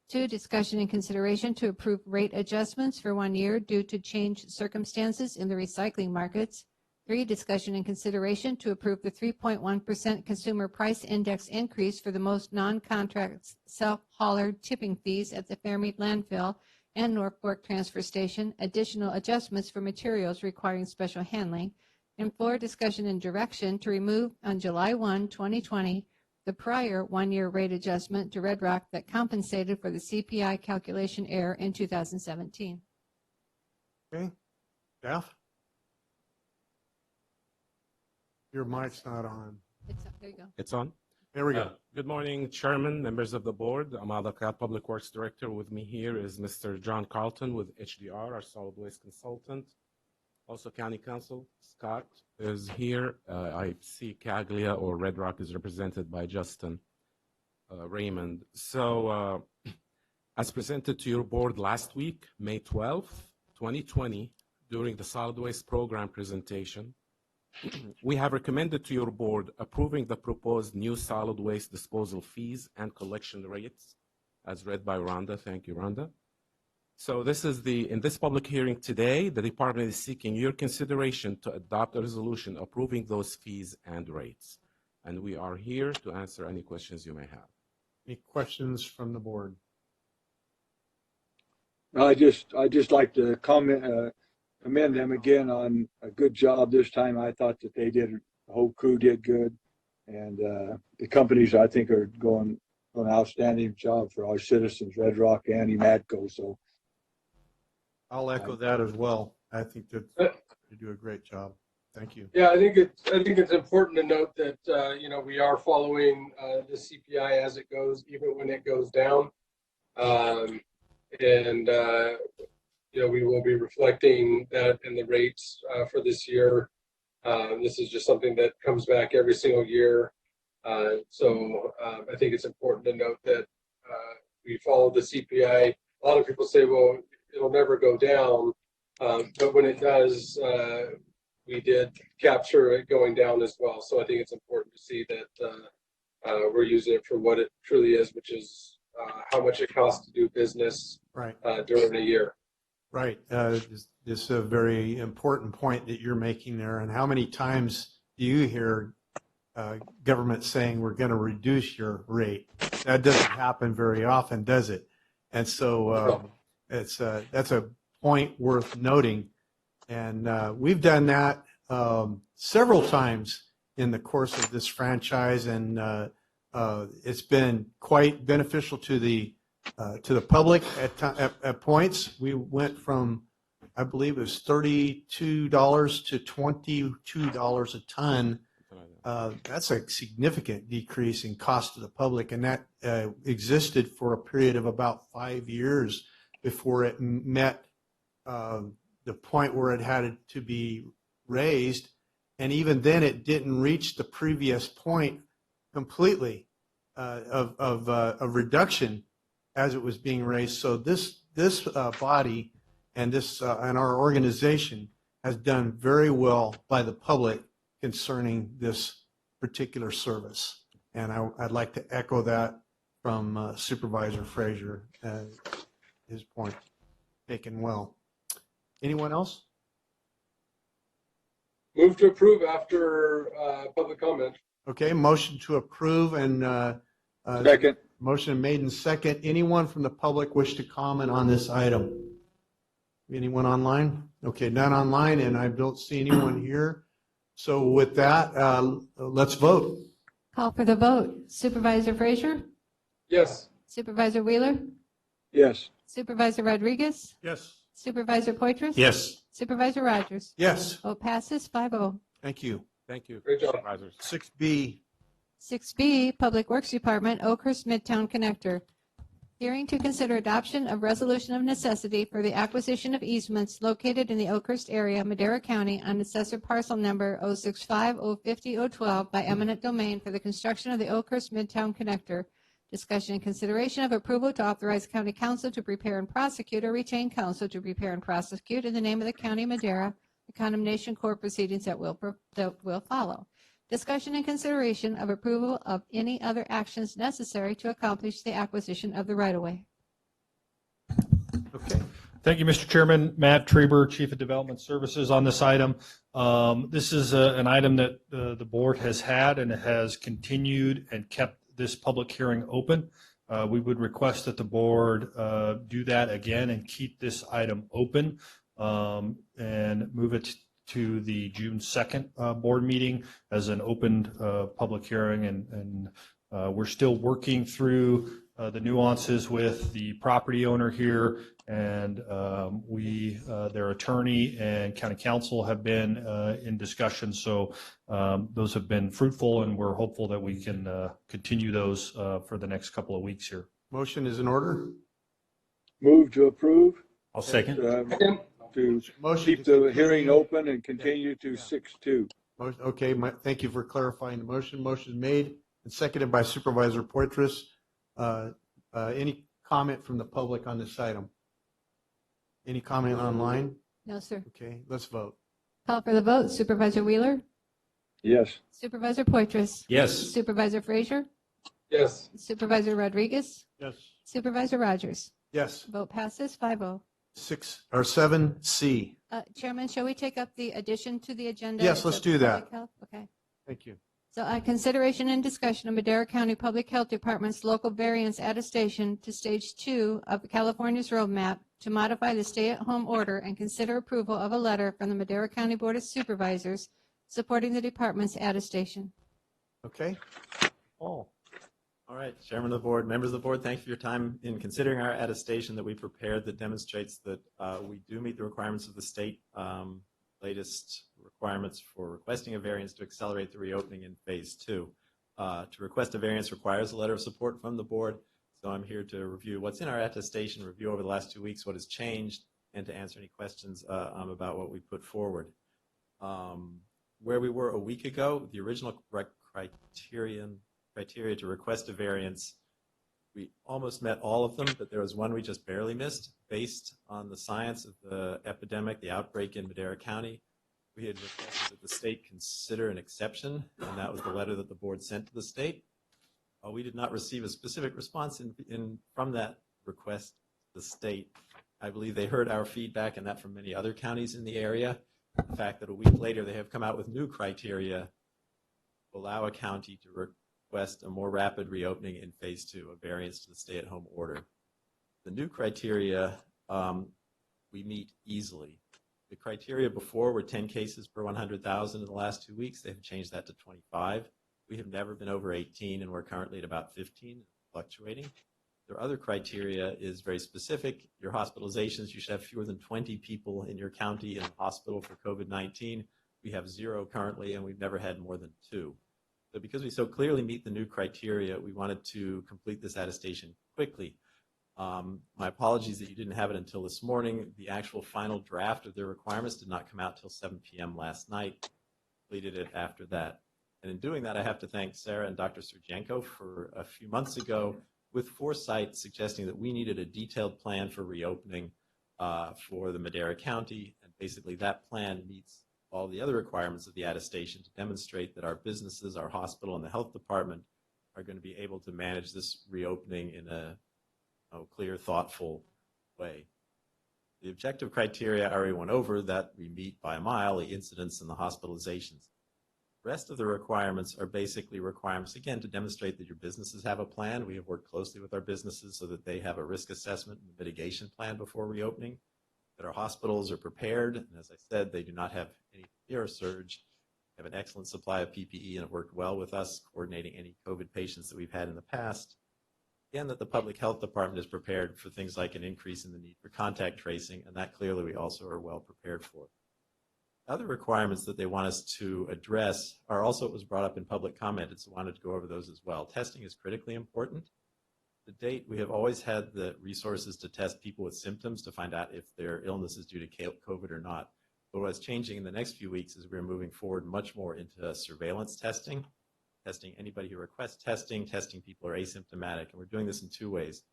2, discussion and consideration to approve rate adjustments for 1 year due to changed circumstances in the recycling markets. 3, discussion and consideration to approve the 3.1% consumer price index increase for the most non-contract self-hauler tipping fees at the Fairmead Landfill and North Fork Transfer Station, additional adjustments for materials requiring special handling. And 4, discussion and direction to remove on July 1, 2020, the prior 1-year rate adjustment to Red Rock that compensated for the CPI calculation error in 2017. Okay, Jeff? Your mic's not on. There you go. It's on. There we go. Good morning, Chairman, members of the board. I'm Adaka, Public Works Director. With me here is Mr. John Carlton with HDR, our solid waste consultant. Also, County Counsel Scott is here. I see Caglia or Red Rock is represented by Justin. Raymond. So, as presented to your board last week, May 12th, 2020, during the solid waste program presentation, we have recommended to your board approving the proposed new solid waste disposal fees and collection rates, as read by Rhonda. Thank you, Rhonda. So in this public hearing today, the department is seeking your consideration to adopt a resolution approving those fees and rates. And we are here to answer any questions you may have. Any questions from the board? I just like to commend them again on a good job this time. I thought that the whole crew did good, and the companies I think are doing an outstanding job for our citizens, Red Rock and Emadco. So I'll echo that as well. I think that you do a great job. Thank you. Yeah, I think it's important to note that we are following the CPI as it goes, even when it goes down, we will be reflecting that in the rates for this year. This is just something that comes back every single year. So I think it's important to note that we follow the CPI. A lot of people say, well, it'll never go down, but when it does, we did capture it going down as well. So I think it's important to see that we're using it for what it truly is, which is how much it costs to do business during a year. Right. This is a very important point that you're making there. And how many times do you hear government saying we're going to reduce your rate? That doesn't happen very often, does it? And so that's a point worth noting. And we've done that several times in the course of this franchise, and it's been quite beneficial to the public at points. We went from, I believe it was $32 to $22 a ton. That's a significant decrease in cost to the public, and that existed for a period of about 5 years before it met the point where it had to be raised. And even then it didn't reach the previous point completely of reduction as it was being raised. So this body and our organization has done very well by the public concerning this particular service. And I'd like to echo that from Supervisor Frazier, his point taken well. Anyone else? Move to approve after public comment. Okay, motion to approve and second. Motion made and second. Anyone from the public wish to comment on this item? Anyone online? Okay, none online, and I don't see anyone here. So with that, let's vote. Call for the vote. Supervisor Frazier? Yes. Supervisor Wheeler? Yes. Supervisor Rodriguez? Yes. Supervisor Poitras? Yes. Supervisor Rogers? Yes. Vote passes 5-0. Thank you. Thank you. Great job. Supervisors. 6B. 6B, Public Works Department, Oakhurst Midtown Connector. Hearing to consider adoption of resolution of necessity for the acquisition of easements located in the Oakhurst area, Madera County, on assessor parcel number 065-050-012 by eminent domain for the construction of the Oakhurst Midtown Connector. Discussion and consideration of approval to authorize county counsel to prepare and prosecute or retain counsel to prepare and prosecute in the name of the county of Madera the condemnation court proceedings that will follow. Discussion and consideration of approval of any other actions necessary to accomplish the acquisition of the right-of-way. Okay. Thank you, Mr. Chairman. Matt Treber, Chief of Development Services, on this item. This is an item that the board has had and has continued and kept this public hearing open. We would request that the board do that again and keep this item open and move it to the June 2nd board meeting as an opened public hearing. And we're still working through the nuances with the property owner here, and their attorney and county counsel have been in discussion. So those have been fruitful, and we're hopeful that we can continue those for the next couple of weeks here. Motion is in order. Move to approve. I'll second. To keep the hearing open and continue to 6-2. Okay, thank you for clarifying the motion. Motion made and seconded by Supervisor Poitras Any comment from the public on this item? Any comment online? No, sir. Okay, let's vote. Call for the vote. Supervisor Wheeler? Yes. Supervisor Poitras? Yes. Supervisor Frazier? Yes. Supervisor Rodriguez? Yes. Supervisor Rogers? Yes. Vote passes 5-0. 7C. Chairman, shall we take up the addition to the agenda? Yes, let's of do that. public health? Okay. Thank you. So consideration and discussion of Madera County Public Health Department's local variance attestation to Stage 2 of California's roadmap to modify the stay-at-home order and consider approval of a letter from the Madera County Board of Supervisors supporting the department's attestation. Okay. Paul. All right, Chairman of the Board, members of the Board, thank you for your time in considering our attestation that we prepared that demonstrates that we do meet the requirements of the state latest requirements for requesting a variance to accelerate the reopening in Phase 2. To request a variance requires a letter of support from the Board, so I'm here to review what's in our attestation, review over the llast 2 weeks what has changed, and to answer any questions about what we put forward. Where we were a week ago, the original criteria to request a variance, we almost met all of them, but there was one we just barely missed. Based on the science of the epidemic, the outbreak in Madera County, we had requested that the state consider an exception, and that was the letter that the board sent to the state. While we did not receive a specific response from that request to the state, I believe they heard our feedback, and that from many other counties in the area. The fact that a week later they have come out with new criteria to allow a county to request a more rapid reopening in Phase 2, a variance to the stay-at-home order. The new criteria we meet easily. The criteria before were 10 cases per 100,000 in the last 2 weeks. They've changed that to 25. We have never been over 18, and we're currently at about 15, fluctuating. Their other criteria is very specific. Your hospitalizations, you should have fewer than 20 people in your county in the hospital for COVID-19. We have 0 currently, and we've never had more than 2. So because we so clearly meet the new criteria, we wanted to complete this attestation quickly. My apologies that you didn't have it until this morning. The actual final draft of their requirements did not come out till 7 p.m. last night. Completed it after that. And in doing that, I have to thank Sarah and Dr. Surjenko for a few months ago with foresight suggesting that we needed a detailed plan for reopening for the Madera County. And basically that plan meets all the other requirements of the attestation to demonstrate that our businesses, our hospital, and the health department are going to be able to manage this reopening in a clear, thoughtful way. The objective criteria I already went over that we meet by a mile, the incidents and the hospitalizations. The rest of the requirements are basically requirements, again, to demonstrate that your businesses have a plan. We have worked closely with our businesses so that they have a risk assessment and mitigation plan before reopening, that our hospitals are prepared, and as I said, they do not have any fear of surge. They have an excellent supply of PPE and have worked well with us, coordinating any COVID patients that we've had in the past. Again, that the public health department is prepared for things like an increase in the need for contact tracing, and that clearly we also are well prepared for. Other requirements that they want us to address are also what was brought up in public comment, and so I wanted to go over those as well. Testing is critically important. To date, we have always had the resources to test people with symptoms to find out if their illness is due to COVID or not. But what's changing in the next few weeks is we're moving forward much more into surveillance testing anybody who requests testing people who are asymptomatic, and we're doing this in 2 ways.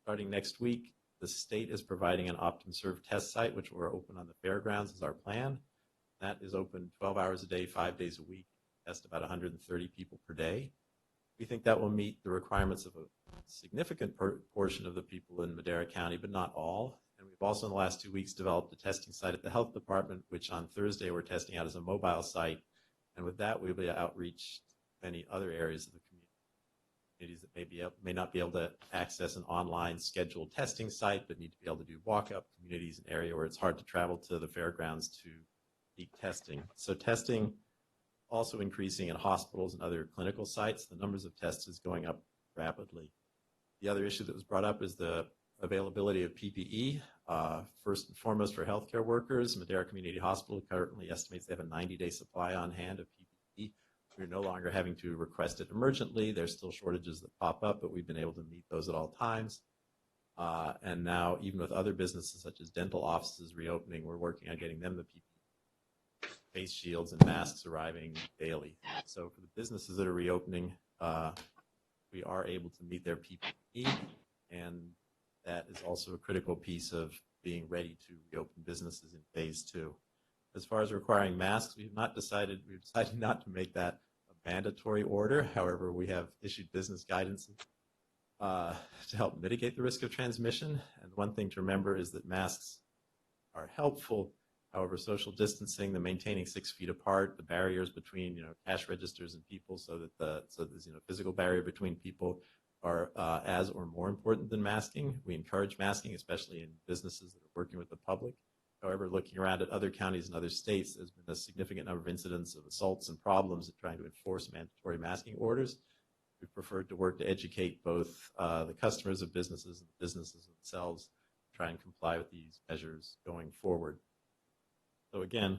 Starting next week, the state is providing an OptumServe test site, which will open on the fairgrounds as our plan. That is open 12 hours a day, 5 days a week, test about 130 people per day. We think that will meet the requirements of a significant portion of the people in Madera County, but not all. And we've also in the last 2 weeks developed a testing site at the health department, which on Thursday we're testing out as a mobile site. And with that, we'll be able to outreach many other areas of the communities that may not be able to access an online scheduled testing site, but need to be able to do walk-up communities, an area where it's hard to travel to the fairgrounds to seek testing. So testing also increasing in hospitals and other clinical sites. The numbers of tests is going up rapidly. The other issue that was brought up is the availability of PPE. First and foremost for healthcare workers, Madera Community Hospital currently estimates they have a 90-day supply on hand of PPE. We're no longer having to request it emergently. There's still shortages that pop up, but we've been able to meet those at all times. And now, even with other businesses such as dental offices reopening, we're working on getting them the PPE, face shields and masks arriving daily. So for the businesses that are reopening, we are able to meet their people needs, and that is also a critical piece of being ready to reopen businesses in phase 2. As far as requiring masks, we've decided not to make that a mandatory order. However, we have issued business guidance to help mitigate the risk of transmission. And one thing to remember is that masks are helpful. However, social distancing, the maintaining 6 feet apart, the barriers between cash registers and people, so there's physical barrier between people are as or more important than masking. We encourage masking, especially in businesses that are working with the public. However, looking around at other counties and other states, there's been a significant number of incidents of assaults and problems in trying to enforce mandatory masking orders. We preferred to work to educate both the customers of businesses and the businesses themselves to try and comply with these measures going forward. So again,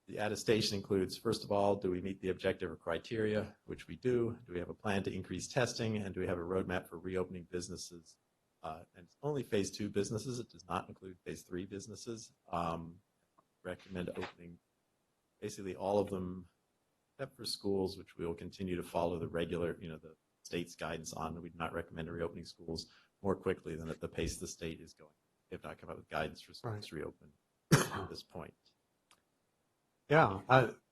the attestation includes, first of all, do we meet the objective or criteria, which we do? Do we have a plan to increase testing? And do we have a roadmap for reopening businesses? And it's only phase 2 businesses. It does not include phase 3 businesses. Recommend opening basically all of them, except for schools, which we will continue to follow the regular, the state's guidance on. We do not recommend reopening schools more quickly than at the pace the state is going. They have not come up with guidance for schools to reopen at this point. Yeah,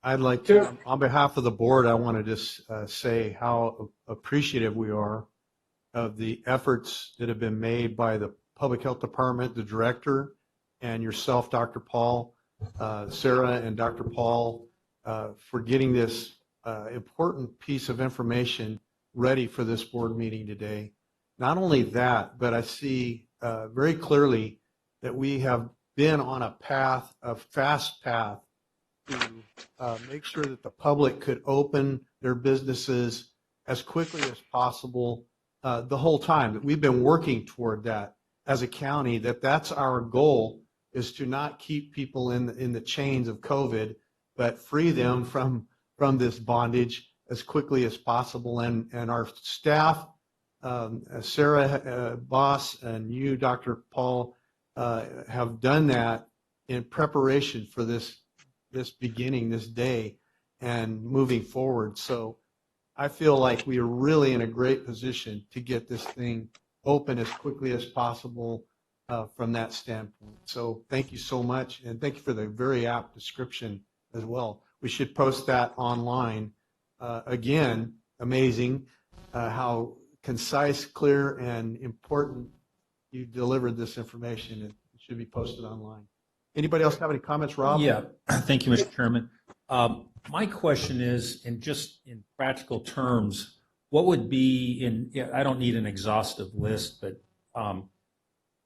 I'd like to, on behalf of the board, I want to just say how appreciative we are of the efforts that have been made by the Public Health Department, the director, and yourself, Dr. Paul, Sarah and Dr. Paul, for getting this important piece of information ready for this board meeting today. Not only that, but I see very clearly that we have been on a fast path to make sure that the public could open their businesses as quickly as possible the whole time. That we've been working toward that as a county, that's our goal, is to not keep people in the chains of COVID, but free them from this bondage as quickly as possible. And our staff, Sarah Boss and you, Dr. Paul, have done that in preparation for this beginning, this day, and moving forward. So I feel like we are really in a great position to get this thing open as quickly as possible from that standpoint. So thank you so much, and thank you for the very apt description as well. We should post that online. Again, amazing how concise, clear, and important you delivered this information. It should be posted online. Anybody else have any comments, Rob? Yeah, thank you, Mr. Chairman. My question is, in practical terms, what would be I don't need an exhaustive list, but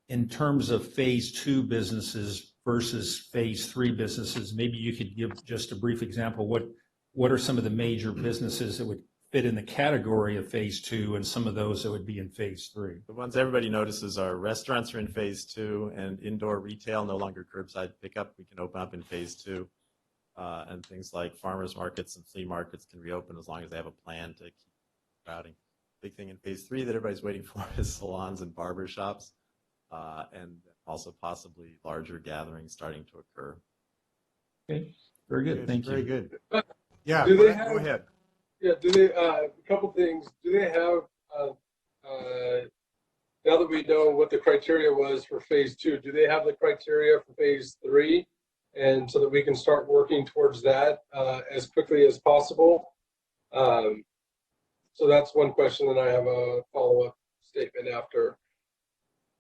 in terms of phase 2 businesses versus phase 3 businesses, maybe you could give just a brief example. What are some of the major businesses that would fit in the category of phase 2 and some of those that would be in phase 3? The ones everybody notices are restaurants are in phase 2, and indoor retail, no longer curbside pickup. We can open up in phase 2. And things like farmers markets and flea markets can reopen as long as they have a plan to keep crowding. Big thing in phase 3 that everybody's waiting for is salons and barber shops, and also possibly larger gatherings starting to occur. Okay, very good. Thank you. Very good. Yeah, Do they go ahead. Yeah, do they, a couple things, do they have, now that we know what the criteria was for phase 2, do they have the criteria for phase 3? And so that we can start working towards that as quickly as possible. So that's one question, and I have a follow-up statement after.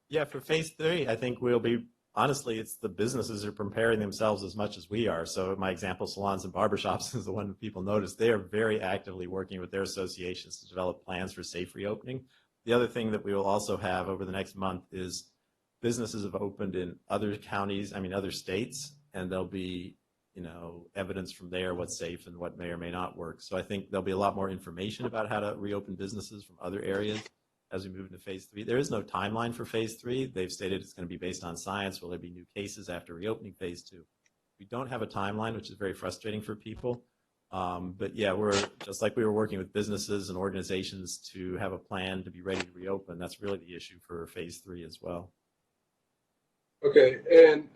Yeah, for phase 3, I think we'll be, honestly, it's the businesses are preparing themselves as much as we are. So my example, salons and barbershops is the one that people notice. They are very actively working with their associations to develop plans for safe reopening. The other thing that we will also have over the next month is businesses have opened in other counties, other states, and there'll be, evidence from there what's safe and what may or may not work. So I think there'll be a lot more information about how to reopen businesses from other areas as we move into phase 3. There is no timeline for phase 3. They've stated it's going to be based on science. Will there be new cases after reopening phase 2? We don't have a timeline, which is very frustrating for people. But yeah, we're just like we were working with businesses and organizations to have a plan to be ready to reopen. That's really the issue for phase 3 as well. Okay, and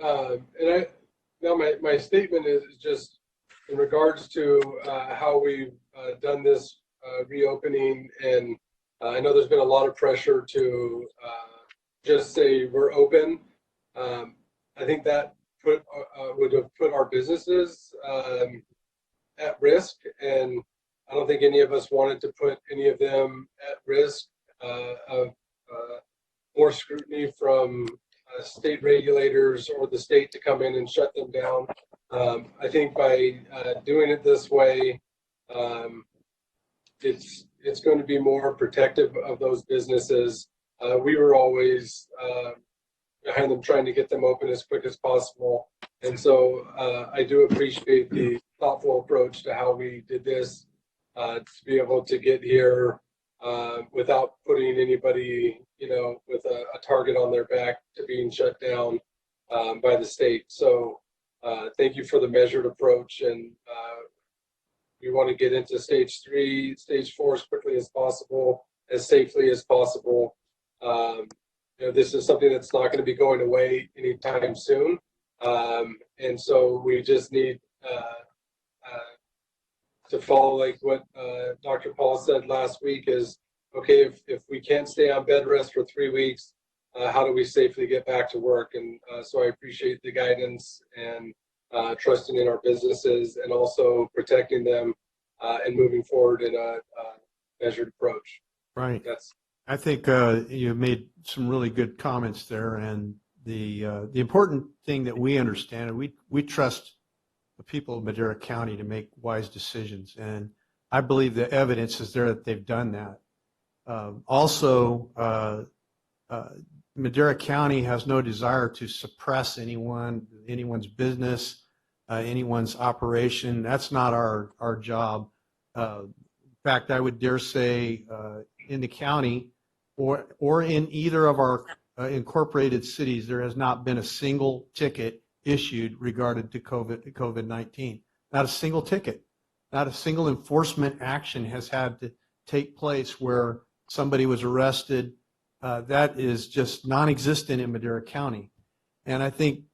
now my statement is just in regards to how we've done this reopening, and I know there's been a lot of pressure to just say we're open. I think that would have put our businesses at risk, and I don't think any of us wanted to put any of them at risk of more scrutiny from state regulators or the state to come in and shut them down. I think by doing it this way, it's going to be more protective of those businesses. We were always behind them, trying to get them open as quick as possible. And so I do appreciate the thoughtful approach to how we did this, to be able to get here without putting anybody, with a target on their back to being shut down by the state. So thank you for the measured approach, and we want to get into stage 3, stage 4 as quickly as possible, as safely as possible. This is something that's not going to be going away anytime soon. And so we just need to follow like what Dr. Paul said last week is, okay, if we can't stay on bed rest for 3 weeks, how do we safely get back to work? And so I appreciate the guidance and trusting in our businesses, and also protecting them and moving forward in a measured approach. Right. I think you made some really good comments there, and the important thing that we understand, and we trust the people of Madera County to make wise decisions, and I believe the evidence is there that they've done that. Also, Madera County has no desire to suppress anyone's business, anyone's operation. That's not our job. In fact, I would dare say in the county or in either of our incorporated cities, there has not been a single ticket issued regarding to COVID-19. Not a single ticket. Not a single enforcement action has had to take place where somebody was arrested. That is just non-existent in Madera County. And I think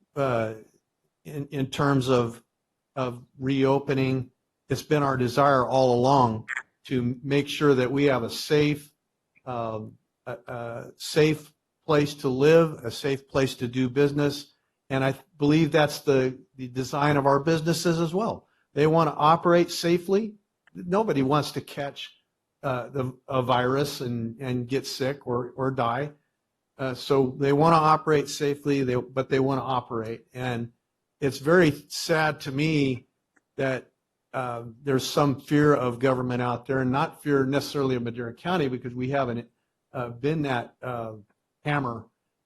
in terms of reopening, it's been our desire all along to make sure that we have a safe place to live, a safe place to do business. And I believe that's the design of our businesses as well. They want to operate safely. Nobody wants to catch a virus and get sick or die. So they want to operate safely, but they want to operate. And it's very sad to me that there's some fear of government out there, and not fear necessarily of Madera County, because we haven't been that hammer.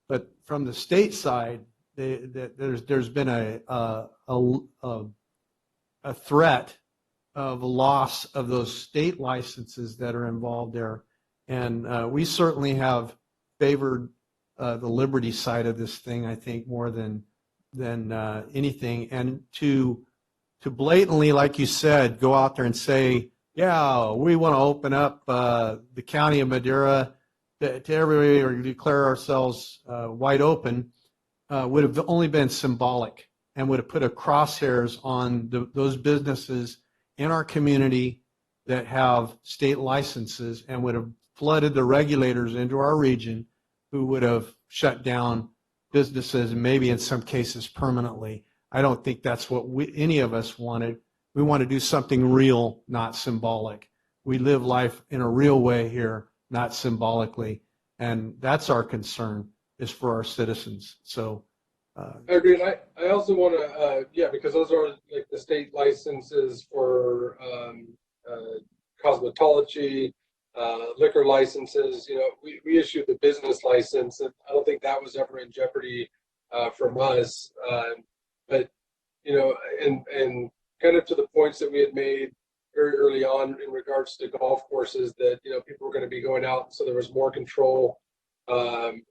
But from the state side, there's been a threat of a loss of those state licenses that are involved there. And we certainly have favored the liberty side of this thing, I think, more than anything. And to blatantly, like you said, go out there and say, yeah, we want to open up the county of Madera to everybody, or declare ourselves wide open, would have only been symbolic, and would have put a crosshairs on those businesses in our community that have state licenses, and would have flooded the regulators into our region, who would have shut down businesses, and maybe in some cases permanently. I don't think that's what any of us wanted. We want to do something real, not symbolic. We live life in a real way here, not symbolically. And that's our concern, is for our citizens. So I agree. And I also want to, because those are like the state licenses for cosmetology, liquor licenses. We issued the business license, and I don't think that was ever in jeopardy from us. But and kind of to the points that we had made very early on in regards to golf courses, that people were going to be going out, so there was more control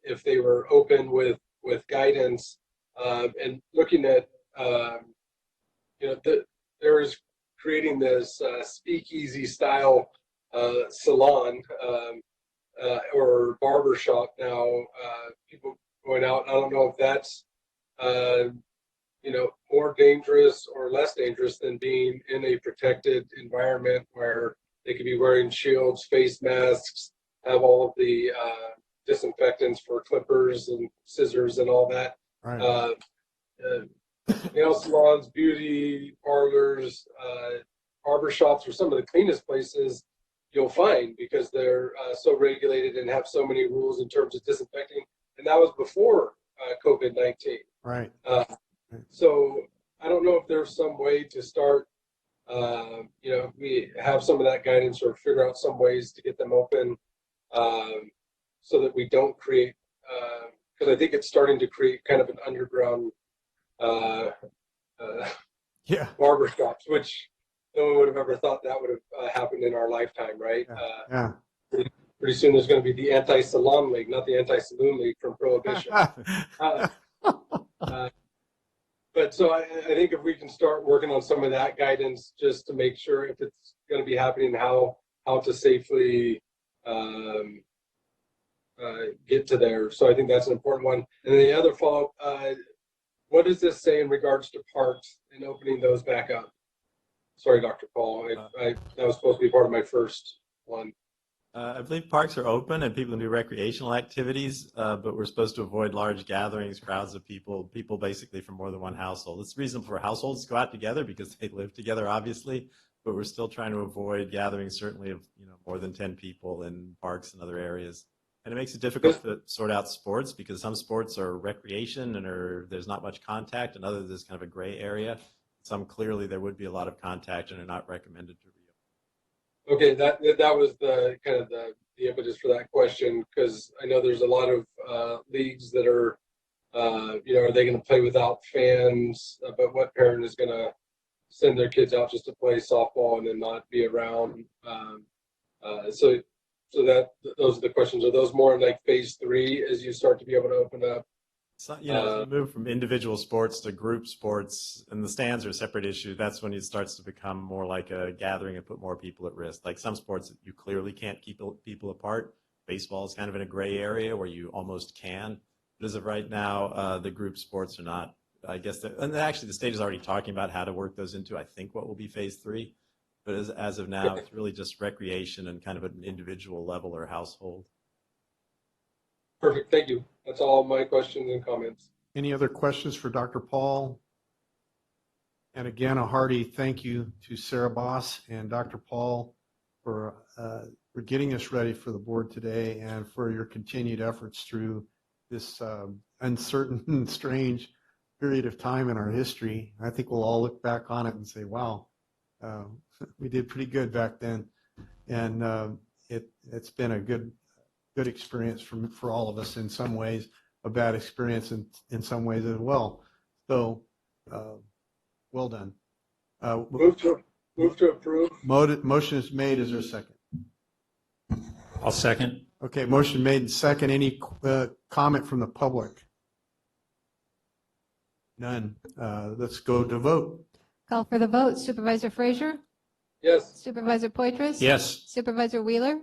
if they were open with guidance, and looking at there is creating this speakeasy style salon or barber shop now. People going out. I don't know if that's more dangerous or less dangerous than being in a protected environment where They could be wearing shields, face masks, have all of the disinfectants for clippers and scissors and all that. Right. Nail salons, beauty parlors, barber shops are some of the cleanest places you'll find because they're so regulated and have so many rules in terms of disinfecting. And that was before COVID-19. Right. So I don't know if there's some way to start, we have some of that guidance or figure out some ways to get them open so that we don't create, because I think it's starting to create kind of an underground barbershops, which no one would have ever thought that would have happened in our lifetime, right? Yeah. Pretty soon there's going to be the anti-salon league, not the anti-saloon league from Prohibition. But so I think if we can start working on some of that guidance just to make sure if it's going to be happening, how to safely get to there. So I think that's an important one. And then the other follow-up, what does this say in regards to parks and opening those back up? Sorry, Dr. Paul, that was supposed to be part of my first one. I believe parks are open and people can do recreational activities, but we're supposed to avoid large gatherings, crowds of people basically from more than one household. It's reasonable for households to go out together because they live together, obviously, but we're still trying to avoid gatherings, certainly of more than 10 people in parks and other areas. And it makes it difficult to sort out sports because some sports are recreation and there's not much contact, and others there's kind of a gray area. Some clearly there would be a lot of contact and are not recommended to reopen. Okay, that was the kind of the impetus for that question, because I know there's a lot of leagues that are, are they going to play without fans? But what parent is going to send their kids out just to play softball and then not be around? So that those are the questions. Are those more in like phase 3 as you start to be able to open up? So, as you move from individual sports to group sports, and the stands are a separate issue, that's when it starts to become more like a gathering and put more people at risk. Like some sports, you clearly can't keep people apart. Baseball is kind of in a gray area where you almost can. But as of right now, the group sports are not. I guess, and actually the state is already talking about how to work those into, I think, what will be phase 3. But as of now, it's really just recreation and kind of an individual level or household. Perfect. Thank you. That's all my questions and comments. Any other questions for Dr. Paul? And again, a hearty thank you to Sarah Boss and Dr. Paul for getting us ready for the board today and for your continued efforts through this uncertain and strange period of time in our history. I think we'll all look back on it and say, wow, we did pretty good back then. And it's been a good experience for all of us in some ways, a bad experience in some ways as well. So, well done. Move to approve. Motion is made. Is there a second? I'll second. Okay, motion made and second. Any comment from the public? None. Let's go to vote. Call for the vote. Supervisor Frazier? Yes. Supervisor Poitras? Yes. Supervisor Wheeler?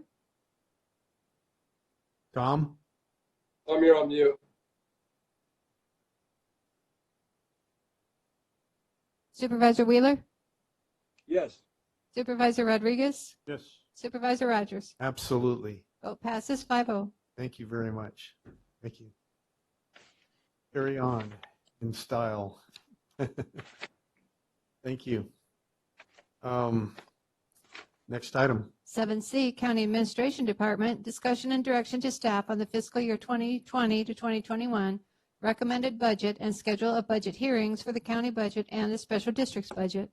Tom? Tom, you're on mute. Supervisor Wheeler? Yes. Supervisor Rodriguez? Yes. Supervisor Rogers? Absolutely. Vote passes 5-0. Thank you very much. Thank you. Carry on in style. Thank you. Next item. 7C, County Administration Department, discussion and direction to staff on the fiscal year 2020 to 2021 recommended budget and schedule of budget hearings for the county budget and the special districts budget.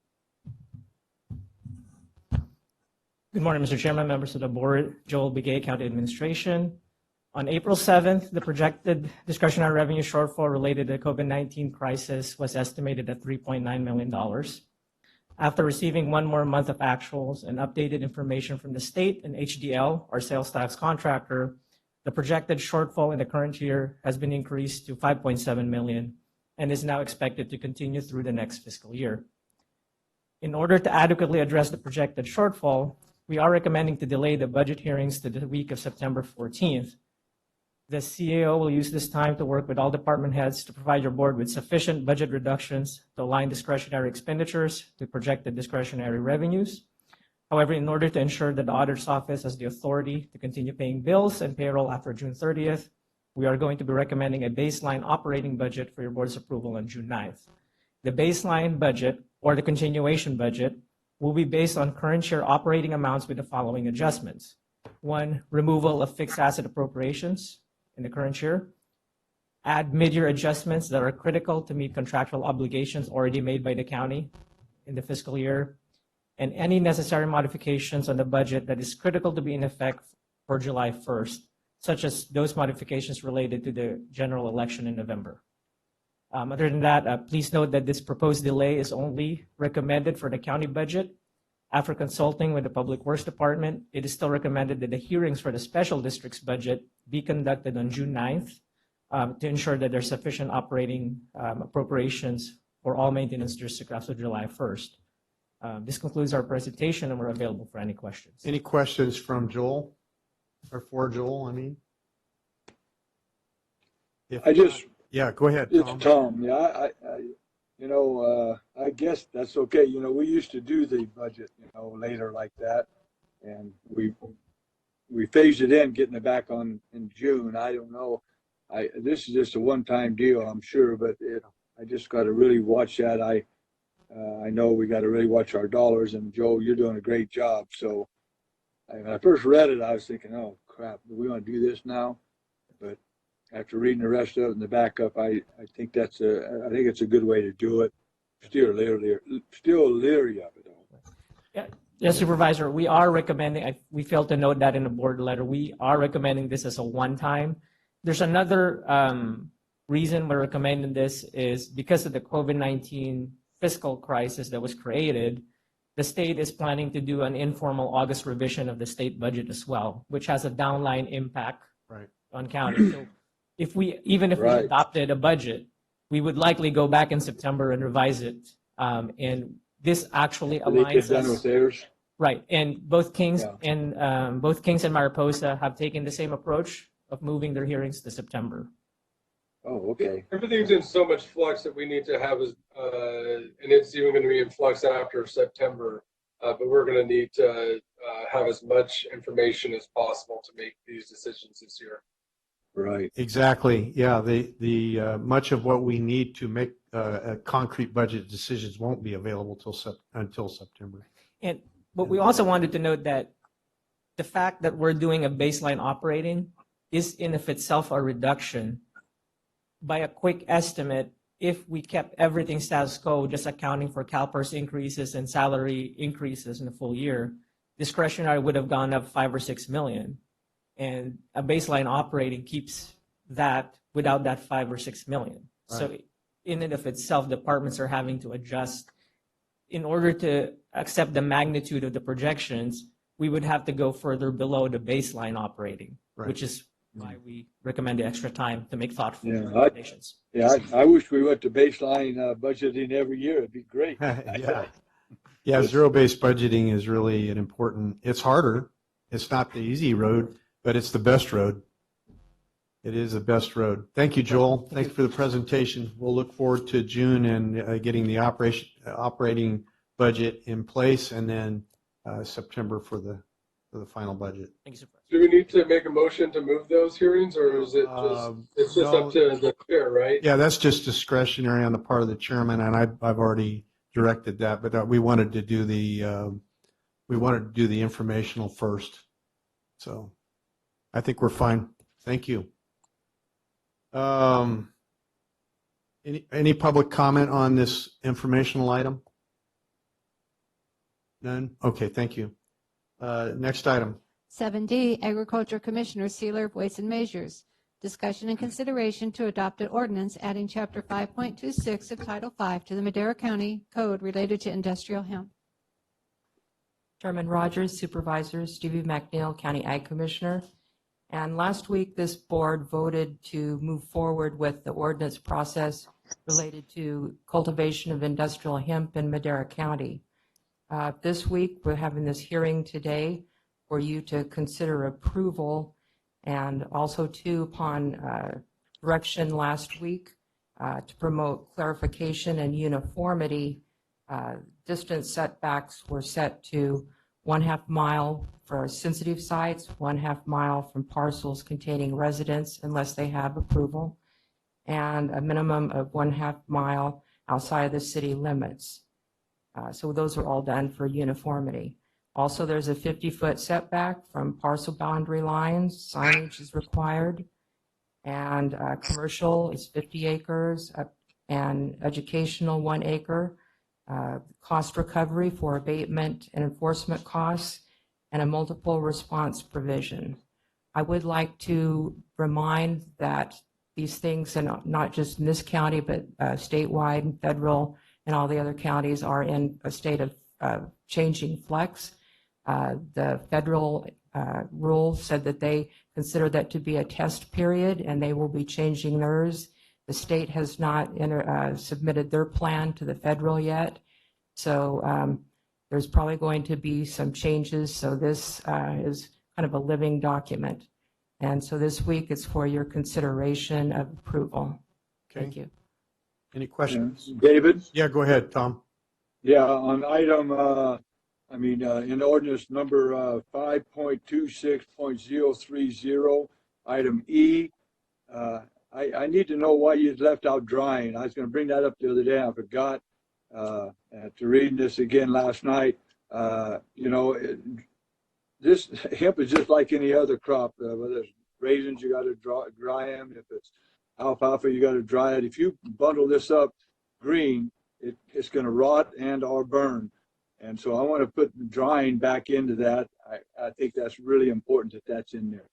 Good morning, Mr. Chairman, members of the board. Joel Begay, County Administration. On April 7th, the projected discretionary revenue shortfall related to the COVID-19 crisis was estimated at $3.9 million. After receiving one more month of actuals and updated information from the state and HDL, our sales tax contractor, the projected shortfall in the current year has been increased to $5.7 million and is now expected to continue through the next fiscal year. In order to adequately address the projected shortfall, we are recommending to delay the budget hearings to the week of September 14th. The CAO will use this time to work with all department heads to provide your board with sufficient budget reductions to align discretionary expenditures to projected discretionary revenues, However, in order to ensure that the auditor's office has the authority to continue paying bills and payroll after June 30th, we are going to be recommending a baseline operating budget for your board's approval on June 9th. The baseline budget, or the continuation budget, will be based on current year operating amounts with the following adjustments. One, removal of fixed asset appropriations in the current year. Add mid-year adjustments that are critical to meet contractual obligations already made by the county in the fiscal year, and any necessary modifications on the budget that is critical to be in effect for July 1st, such as those modifications related to the general election in November. Other than that, please note that this proposed delay is only recommended for the county budget. After consulting with the Public Works Department, it is still recommended that the hearings for the special district's budget be conducted on June 9th to ensure that there's sufficient operating appropriations for all maintenance districts after July 1st. This concludes our presentation, and we're available for any questions. Any questions from Joel? Or for Joel, I mean? Yeah, go ahead, Tom. It's Tom. Yeah, I guess that's okay. We used to do the budget, later like that, and we phased it in, getting it back on in June. I don't know. This is just a one-time deal, I'm sure, but I just got to really watch that. I know we got to really watch our dollars, and Joe, you're doing a great job. So when I first read it, I was thinking, oh crap, do we want to do this now? But after reading the rest of it and the backup, I think it's a good way to do it. Still leery of it though. Yeah, yes, Supervisor, we are recommending, we failed to note that in the board letter, we are recommending this as a one-time. There's another reason we're recommending this is because of the COVID-19 fiscal crisis that was created, the state is planning to do an informal August revision of the state budget as well, which has a downline impact on county. So even if we adopted a budget, we would likely go back in September and revise it. And this actually aligns done with theirs. Right, and both Kings and Mariposa have taken the same approach of moving their hearings to September. Oh, okay. Everything's in so much flux that we need to have, and it's even going to be in flux after September. But we're going to need to have as much information as possible to make these decisions this year. Right. Exactly. Yeah. The much of what we need to make concrete budget decisions won't be available until September. But we also wanted to note that the fact that we're doing a baseline operating is in of itself a reduction. By a quick estimate, if we kept everything status quo, just accounting for CalPERS increases and salary increases in the full year, discretionary would have gone up $5 or $6 million. And a baseline operating keeps that without that $5 or $6 million. Right. So in and of itself, departments are having to adjust. In order to accept the magnitude of the projections, we would have to go further below the baseline operating, which is why we recommend the extra time to make thoughtful recommendations. I wish we went to baseline budgeting every year. It'd be great. Yeah, zero-based budgeting is really an important, it's harder. It's not the easy road, but it's the best road. It is the best road. Thank you, Joel. Thanks for the presentation. We'll look forward to June and getting the operating budget in place, and then September for the final budget. Thank you, Supervisor. Do we need to make a motion to move those hearings, or is it just up to the chair, right? Yeah, that's just discretionary on the part of the chairman, and I've already directed that. But we wanted to do the informational first. So I think we're fine. Thank you. Any public comment on this informational item? None? Okay, thank you. Next item. 7D, Agriculture Commissioner Sealer, Voice and Measures. Discussion and consideration to adopt an ordinance adding Chapter 5.26 of Title 5 to the Madera County Code related to industrial hemp. Chairman Rogers, Supervisors, Stevie McNeil, County Ag Commissioner. And last week, this board voted to move forward with the ordinance process related to cultivation of industrial hemp in Madera County. This week, we're having this hearing today for you to consider approval, and also too, upon direction last week to promote clarification and uniformity, distance setbacks were set to 1/2 mile for sensitive sites, 1/2 mile from parcels containing residents unless they have approval, and a minimum of 1/2 mile outside of the city limits. So those are all done for uniformity. Also, there's a 50-foot setback from parcel boundary lines. Signage is required. And commercial is 50 acres and educational 1 acre. Cost recovery for abatement and enforcement costs, and a multiple response provision. I would like to remind that these things, and not just in this county, but statewide and federal and all the other counties, are in a state of changing flux. The federal rule said that they consider that to be a test period, and they will be changing theirs. The state has not submitted their plan to the federal yet, so there's probably going to be some changes. So this is kind of a living document. And so this week it's for your consideration of approval. Okay. Thank you. Any questions? David? Yeah, go ahead, Tom. Yeah, on item, in ordinance number 5.26.030, item E, I need to know why you left out drying. I was going to bring that up the other day. I forgot to read this again last night. This hemp is just like any other crop. Whether it's raisins, you got to dry them. If it's alfalfa, you got to dry it. If you bundle this up green, it's going to rot and or burn. And so I want to put drying back into that. I think that's really important that that's in there.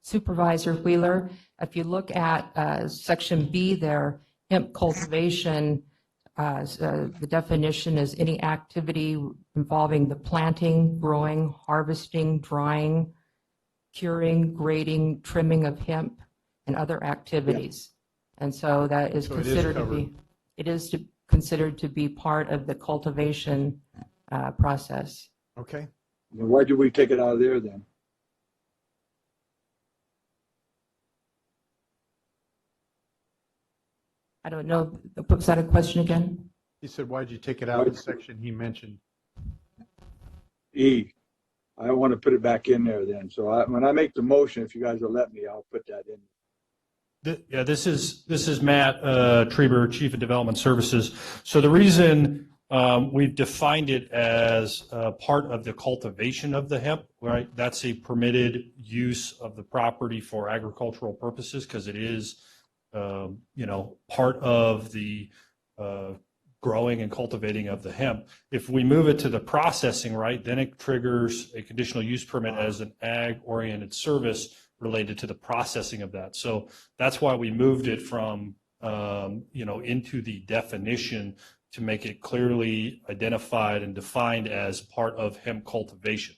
Supervisor Wheeler, if you look at section B there, hemp cultivation, the definition is any activity involving the planting, growing, harvesting, drying, curing, grading, trimming of hemp, and other activities. Yeah. And so that is considered to be, considered to be part of the cultivation process. Okay. Why did we take it out of there then? I don't know. Was that a question again? He said, why did you take it out of the section he mentioned? E. I want to put it back in there then. So when I make the motion, if you guys will let me, I'll put that in. Yeah, this is Matt Treber, Chief of Development Services. So the reason we've defined it as part of the cultivation of the hemp, right? That's a permitted use of the property for agricultural purposes because it is, part of the growing and cultivating of the hemp. If we move it to the processing, right, then it triggers a conditional use permit as an ag-oriented service related to the processing of that. So that's why we moved it from, into the definition to make it clearly identified and defined as part of hemp cultivation.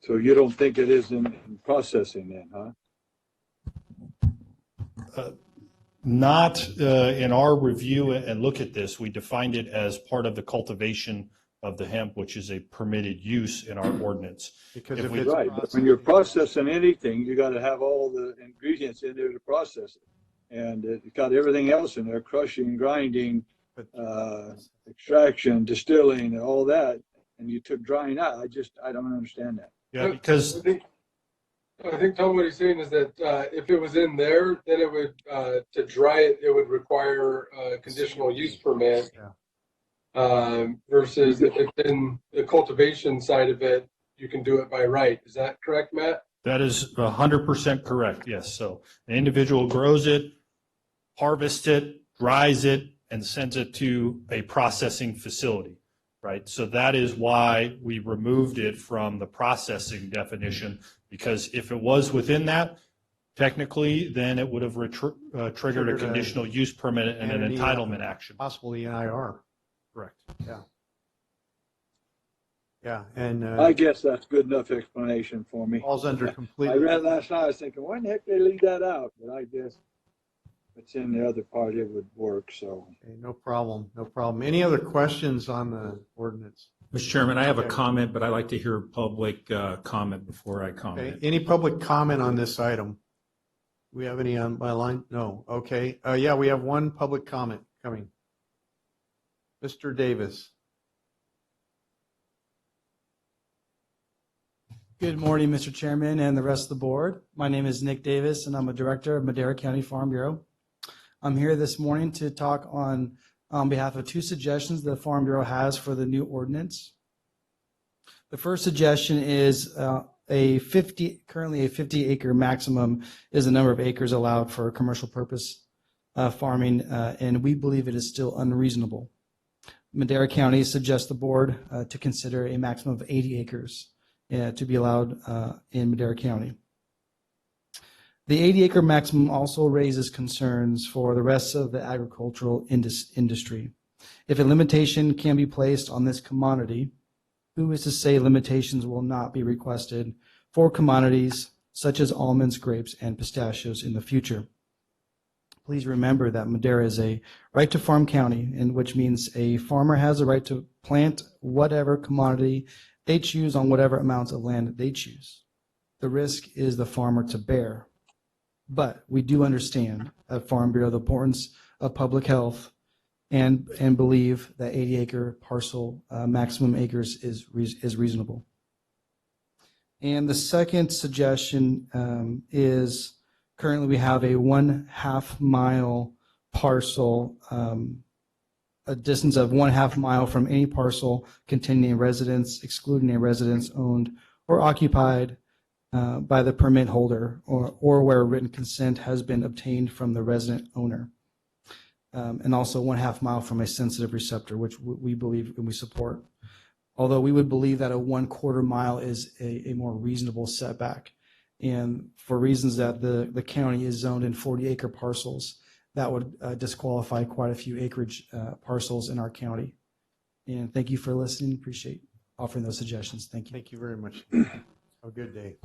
So you don't think it is in processing then, huh? Not in our review and look at this. We defined it as part of the cultivation of the hemp, which is a permitted use in our ordinance. Because if it's right, but when you're processing anything, you got to have all the ingredients in there to process it, and it's got everything else in there: crushing, grinding, extraction, distilling, and all that. And you took drying out. I don't understand that. Yeah, because I think Tom, what he's saying is that if it was in there, then it would to dry it, it would require a conditional use permit. Yeah. Versus if it's in the cultivation side of it, you can do it by right. Is that correct, Matt? that is 100% correct. Yes. So the individual grows it, harvests it, dries it, and sends it to a processing facility. Right. So that is why we removed it from the processing definition, because if it was within that, technically, then it would have triggered a conditional use permit and an entitlement action. Possibly an IR. Correct. Yeah. Yeah. And I guess that's good enough explanation for me. Falls under completely. I read last night. I was thinking, why in the heck did they leave that out? But I guess if it's in the other part, it would work. So okay, no problem. No problem. Any other questions on the ordinance? Mr. Chairman, I have a comment, but I like to hear public comment before I comment. Okay. Any public comment on this item? Do we have any on my line? No. Okay. Yeah, we have one public comment coming. Mr. Davis. Good morning, Mr. Chairman and the rest of the board. My name is Nick Davis, and I'm a director of Madera County Farm Bureau. I'm here this morning to talk on behalf of two suggestions the Farm Bureau has for the new ordinance. The first suggestion is currently a 50 acre maximum is the number of acres allowed for commercial purpose farming, and we believe it is still unreasonable. Madera County suggests the board to consider a maximum of 80 acres to be allowed in Madera County. The 80 acre maximum also raises concerns for the rest of the agricultural industry. If a limitation can be placed on this commodity, who is to say limitations will not be requested for commodities such as almonds, grapes, and pistachios in the future? Please remember that Madera is a right to farm county, which means a farmer has a right to plant whatever commodity they choose on whatever amounts of land they choose. The risk is the farmer to bear. But we do understand at Farm Bureau the importance of public health and believe that 80 acre parcel maximum acres is reasonable. And the second suggestion is currently we have a 1/2 mile parcel, a distance of 1/2 mile from any parcel containing a residence, excluding a residence owned or occupied by the permit holder or where written consent has been obtained from the resident owner. And also 1/2 mile from a sensitive receptor, which we believe and we support. Although we would believe that a 1/4 mile is a more reasonable setback. And for reasons that the county is zoned in 40 acre parcels, that would disqualify quite a few acreage parcels in our county. And thank you for listening. Appreciate offering those suggestions. Thank you. Thank you very much. Have a good day.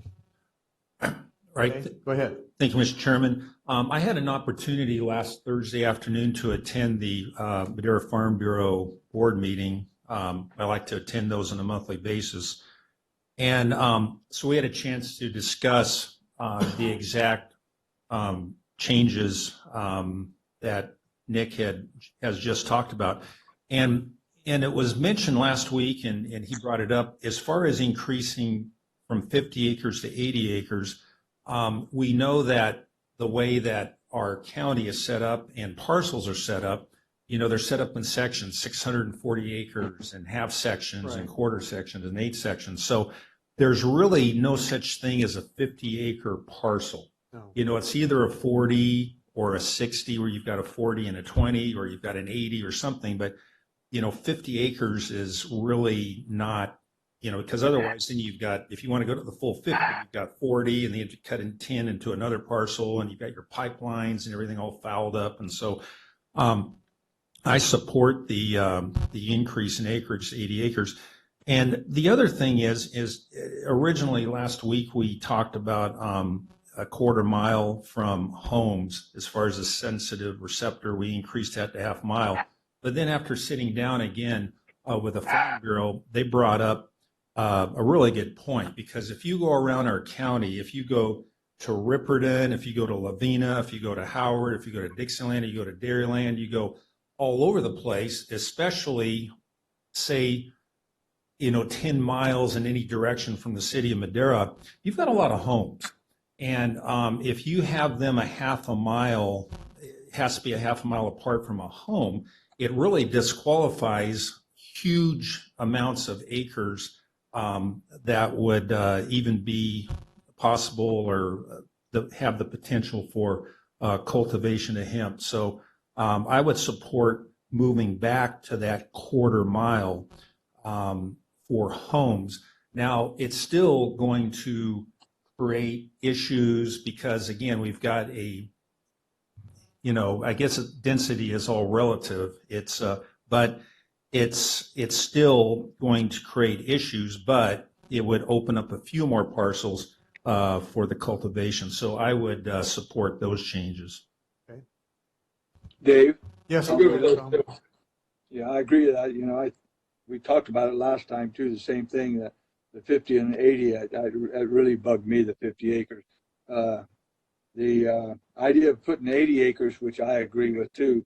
Right. Okay, go ahead. Thank you, Mr. Chairman. I had an opportunity last Thursday afternoon to attend the Madera Farm Bureau board meeting. I like to attend those on a monthly basis. And so we had a chance to discuss the exact changes that Nick has just talked about. And it was mentioned last week, and he brought it up, as far as increasing from 50 acres to 80 acres, we know that the way that our county is set up and parcels are set up, they're set up in sections, 640 acres and half sections and quarter sections and 8 sections. So there's really no such thing as a 50 acre parcel. No. It's either a 40 or a 60 where you've got a 40 and a 20 or you've got an 80 or something. But, 50 acres is really not, because otherwise then you've got, if you want to go to the full 50, you've got 40 and then you have to cut in 10 into another parcel and you've got your pipelines and everything all fouled up. And so I support the increase in acreage to 80 acres. And the other thing is originally last week we talked about a 1/4 mile from homes as far as a sensitive receptor. We increased that to 1/2 mile. But then after sitting down again with the Farm Bureau, they brought up a really good point, because if you go around our county, if you go to Ripperton, if you go to Lavina, if you go to Howard, if you go to Dixieland, you go to Dairyland, you go all over the place, especially say 10 miles in any direction from the city of Madera, you've got a lot of homes. And if you have them a 1/2 mile, it has to be a 1/2 mile apart from a home, it really disqualifies huge amounts of acres that would even be possible or have the potential for cultivation of hemp. So I would support moving back to that 1/4 mile for homes. Now, it's still going to create issues because, again, we've got I guess density is all relative. But it's still going to create issues, but it would open up a few more parcels for the cultivation. So I would support those changes. Okay. Dave? Yes. Yeah, I agree with that. We talked about it last time too, the same thing, that the 50 and 80, it really bugged me, the 50 acres. The idea of putting 80 acres, which I agree with too,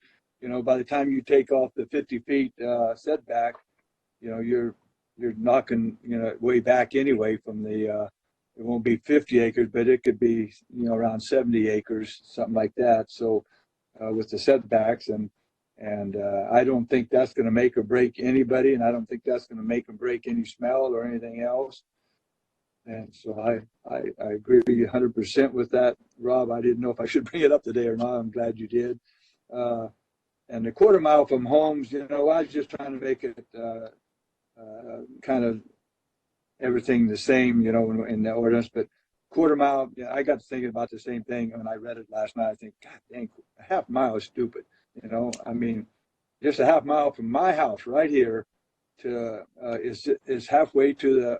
by the time you take off the 50 feet setback, you're knocking, way back anyway from the it won't be 50 acres, but it could be, around 70 acres, something like that. So with the setbacks and I don't think that's going to make or break anybody, and I don't think that's going to make or break any smell or anything else. And so I agree 100% with that, Rob. I didn't know if I should bring it up today or not. I'm glad you did. And the quarter mile from homes, I was just trying to make it kind of everything the same, in the ordinance. But quarter mile, I got to thinking about the same thing when I read it last night. I think, God dang, a half mile is stupid. I mean, just a half mile from my house right here to is halfway to the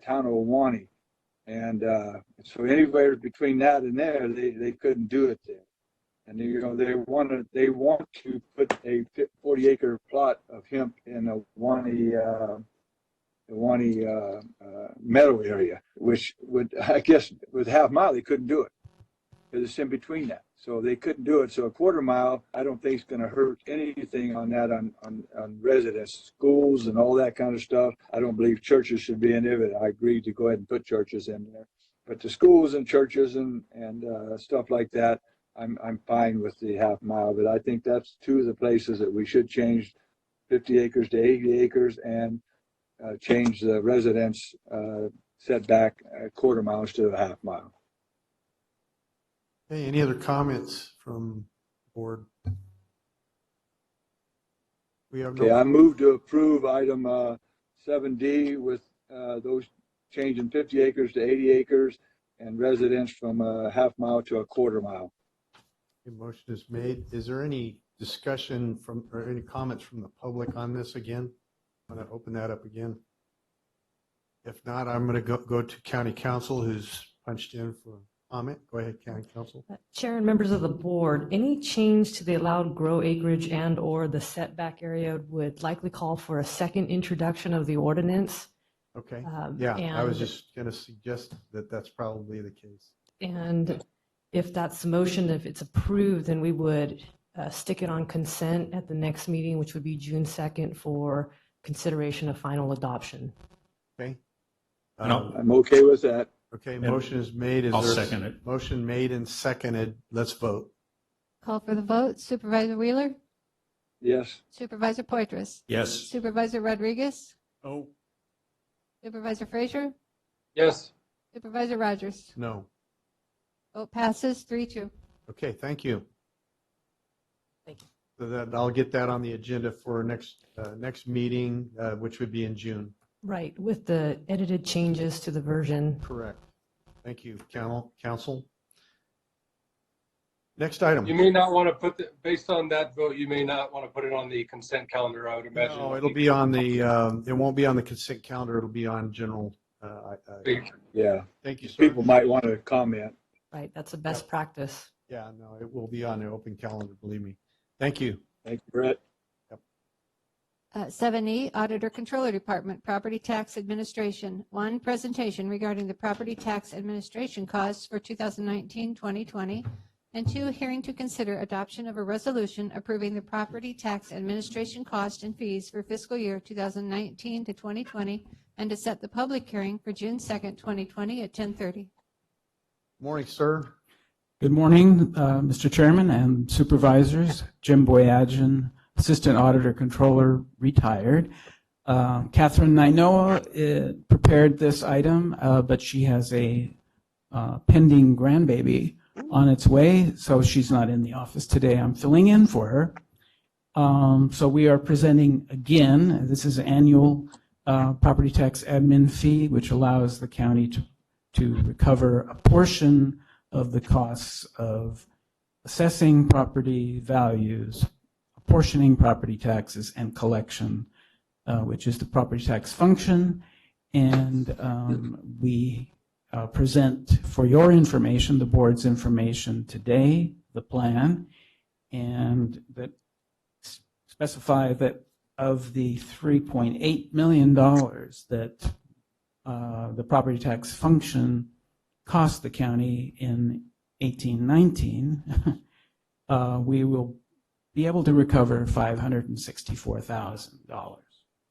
town of Awanee, and so anywhere between that and there, they couldn't do it there. And they want to put a 40-acre plot of hemp in the Awanee meadow area, which would, I guess, with half mile they couldn't do it because it's in between that. So they couldn't do it. So a quarter mile, I don't think is going to hurt anything on that on residents, schools, and all that kind of stuff. I don't believe churches should be in there, but I agree to go ahead and put churches in there. But the schools and churches and stuff like that, I'm fine with the half mile. But I think that's two of the places that we should change 50 acres to 80 acres and change the residents setback quarter mile instead of a half mile. Hey, any other comments from the board? We have no. Okay, I move to approve item 7D with those changing 50 acres to 80 acres and residents from a half mile to a quarter mile. The motion is made. Is there any discussion or any comments from the public on this again? I'm going to open that up again. If not, I'm going to go to County Council, who's punched in for comment. Go ahead, County Council. Chair and members of the board, any change to the allowed grow acreage and or the setback area would likely call for a second introduction of the ordinance. Okay. I was just going to suggest that that's probably the case. And if that's the motion, if it's approved, then we would stick it on consent at the next meeting, which would be June 2nd for consideration of final adoption. Okay. I'm okay with that. Okay, motion is made. I'll second it. Motion made and seconded. Let's vote. Call for the vote. Supervisor Wheeler? Yes. Supervisor Poitras? Yes. Supervisor Rodriguez? Oh. Supervisor Frazier? Yes. Supervisor Rogers? No. Vote passes 3-2. Okay, thank you. Thank you. So that I'll get that on the agenda for next meeting, which would be in June. Right, with the edited changes to the version. Correct. Thank you, Council. Next item. You may not want to put based on that vote, you may not want to put it on the consent calendar, I would imagine. No, it'll be on the, it won't be on the consent calendar. It'll be on general. Yeah. Thank you, sir. People might want to comment. Right, that's a best practice. Yeah, no, it will be on the open calendar, believe me. Thank you. Thank you, Brett. 7E, Auditor Controller Department, Property Tax Administration. 1, presentation regarding the property tax administration costs for 2019-2020. And 2, hearing to consider adoption of a resolution approving the property tax administration cost and fees for fiscal year 2019 to 2020, and to set the public hearing for June 2nd, 2020 at 10:30. Morning, sir. Good morning, Mr. Chairman and supervisors. Jim Boyajian, Assistant Auditor Controller, retired. Catherine Nainoa prepared this item, but she has a pending grandbaby on its way, so she's not in the office today. I'm filling in for her. So we are presenting again. This is an annual property tax admin fee, which allows the county to recover a portion of the costs of assessing property values, apportioning property taxes, and collection, which is the property tax function. And we present for your information, the board's information today, the plan, and that specify that of the $3.8 million that the property tax function cost the county in 18-19, we will be able to recover $564,000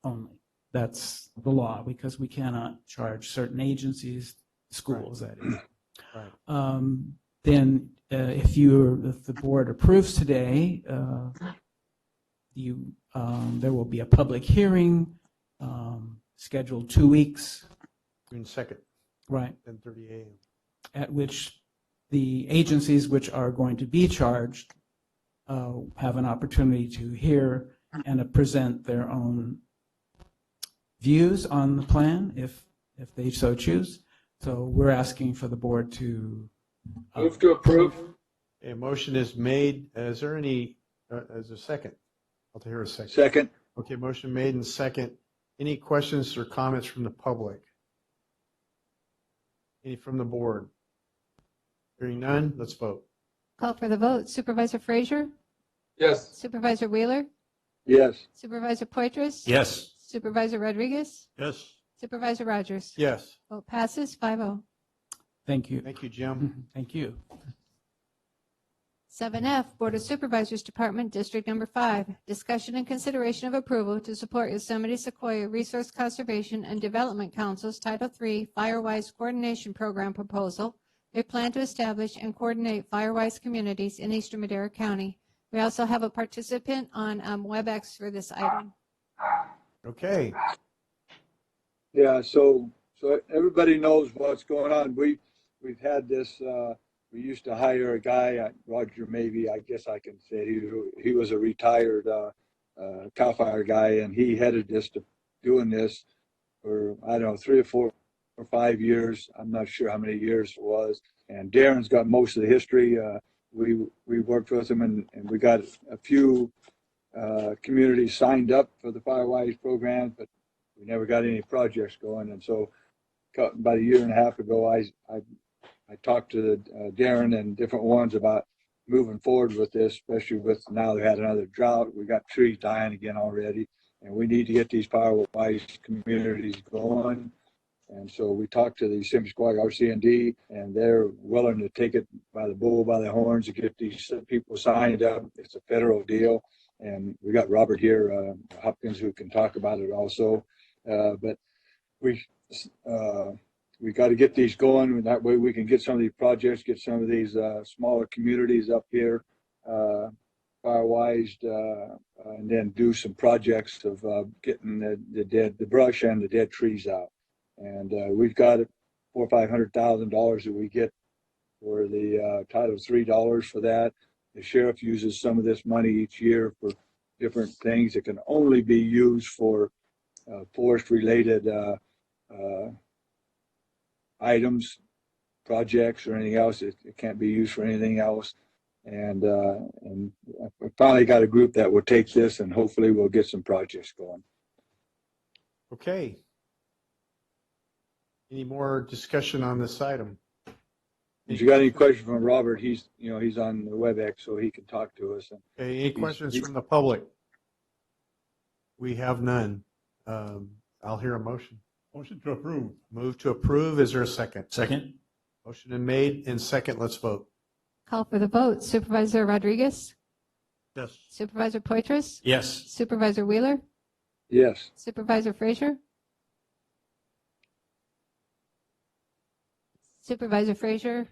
only. That's the law, because we cannot charge certain agencies schools, that is. Right. Then if the board approves today, there will be a public hearing scheduled 2 weeks. June 2nd. Right. 10:30 a.m. At which the agencies which are going to be charged have an opportunity to hear and present their own views on the plan if they so choose. So we're asking for the board to Move to approve. A motion is made. Is there any, is there a second? I'll hear a second. Second. Okay, motion made and second. Any questions or comments from the public? Any from the board? Hearing none, let's vote. Call for the vote. Supervisor Frazier? Yes. Supervisor Wheeler? Yes. Supervisor Poitras? Yes. Supervisor Rodriguez? Yes. Supervisor Rogers? Yes. Vote passes 5-0. Thank you. Thank you, Jim. Thank you. 7F, Board of Supervisors Department, District Number 5, discussion and consideration of approval to support Yosemite Sequoia Resource Conservation and Development Council's Title III Firewise Coordination Program proposal. They plan to establish and coordinate Firewise communities in Eastern Madera County. We also have a participant on WebEx for this item. Okay. Yeah, so everybody knows what's going on. We've had this. We used to hire a guy, Roger. Maybe I guess I can say he was a retired CAL FIRE guy, and he headed this to doing this for I don't know 3 or 4 or 5 years. I'm not sure how many years it was. And Darren's got most of the history. We worked with him, and we got a few communities signed up for the Firewise program, but we never got any projects going. And so about a year and a half ago, I talked to Darren and different ones about moving forward with this, especially with now they had another drought. We got trees dying again already, and we need to get these Firewise communities going. And so we talked to the Simsquag RCND, and they're willing to take it by the bull, by the horns, to get these people signed up. It's a federal deal. And we got Robert here, Hopkins, who can talk about it also. But we got to get these going, and that way we can get some of these projects, get some of these smaller communities up here firewised, and then do some projects of getting the brush and the dead trees out. And we've got $400,000 or $500,000 that we get for the Title III dollars for that. The sheriff uses some of this money each year for different things. It can only be used for forest-related items, projects, or anything else. It can't be used for anything else. And we finally got a group that will take this, and hopefully we'll get some projects going. Okay. Any more discussion on this item? If you got any questions from Robert, he's on the WebEx, so he can talk to us. Okay, any questions from the public? We have none. I'll hear a motion. Motion to approve. Move to approve. Is there a second? Second. Motion been made and second. Let's vote. Call for the vote. Supervisor Rodriguez? Yes. Supervisor Poitras? Yes. Supervisor Wheeler? Yes. Supervisor Frazier? Supervisor Frazier,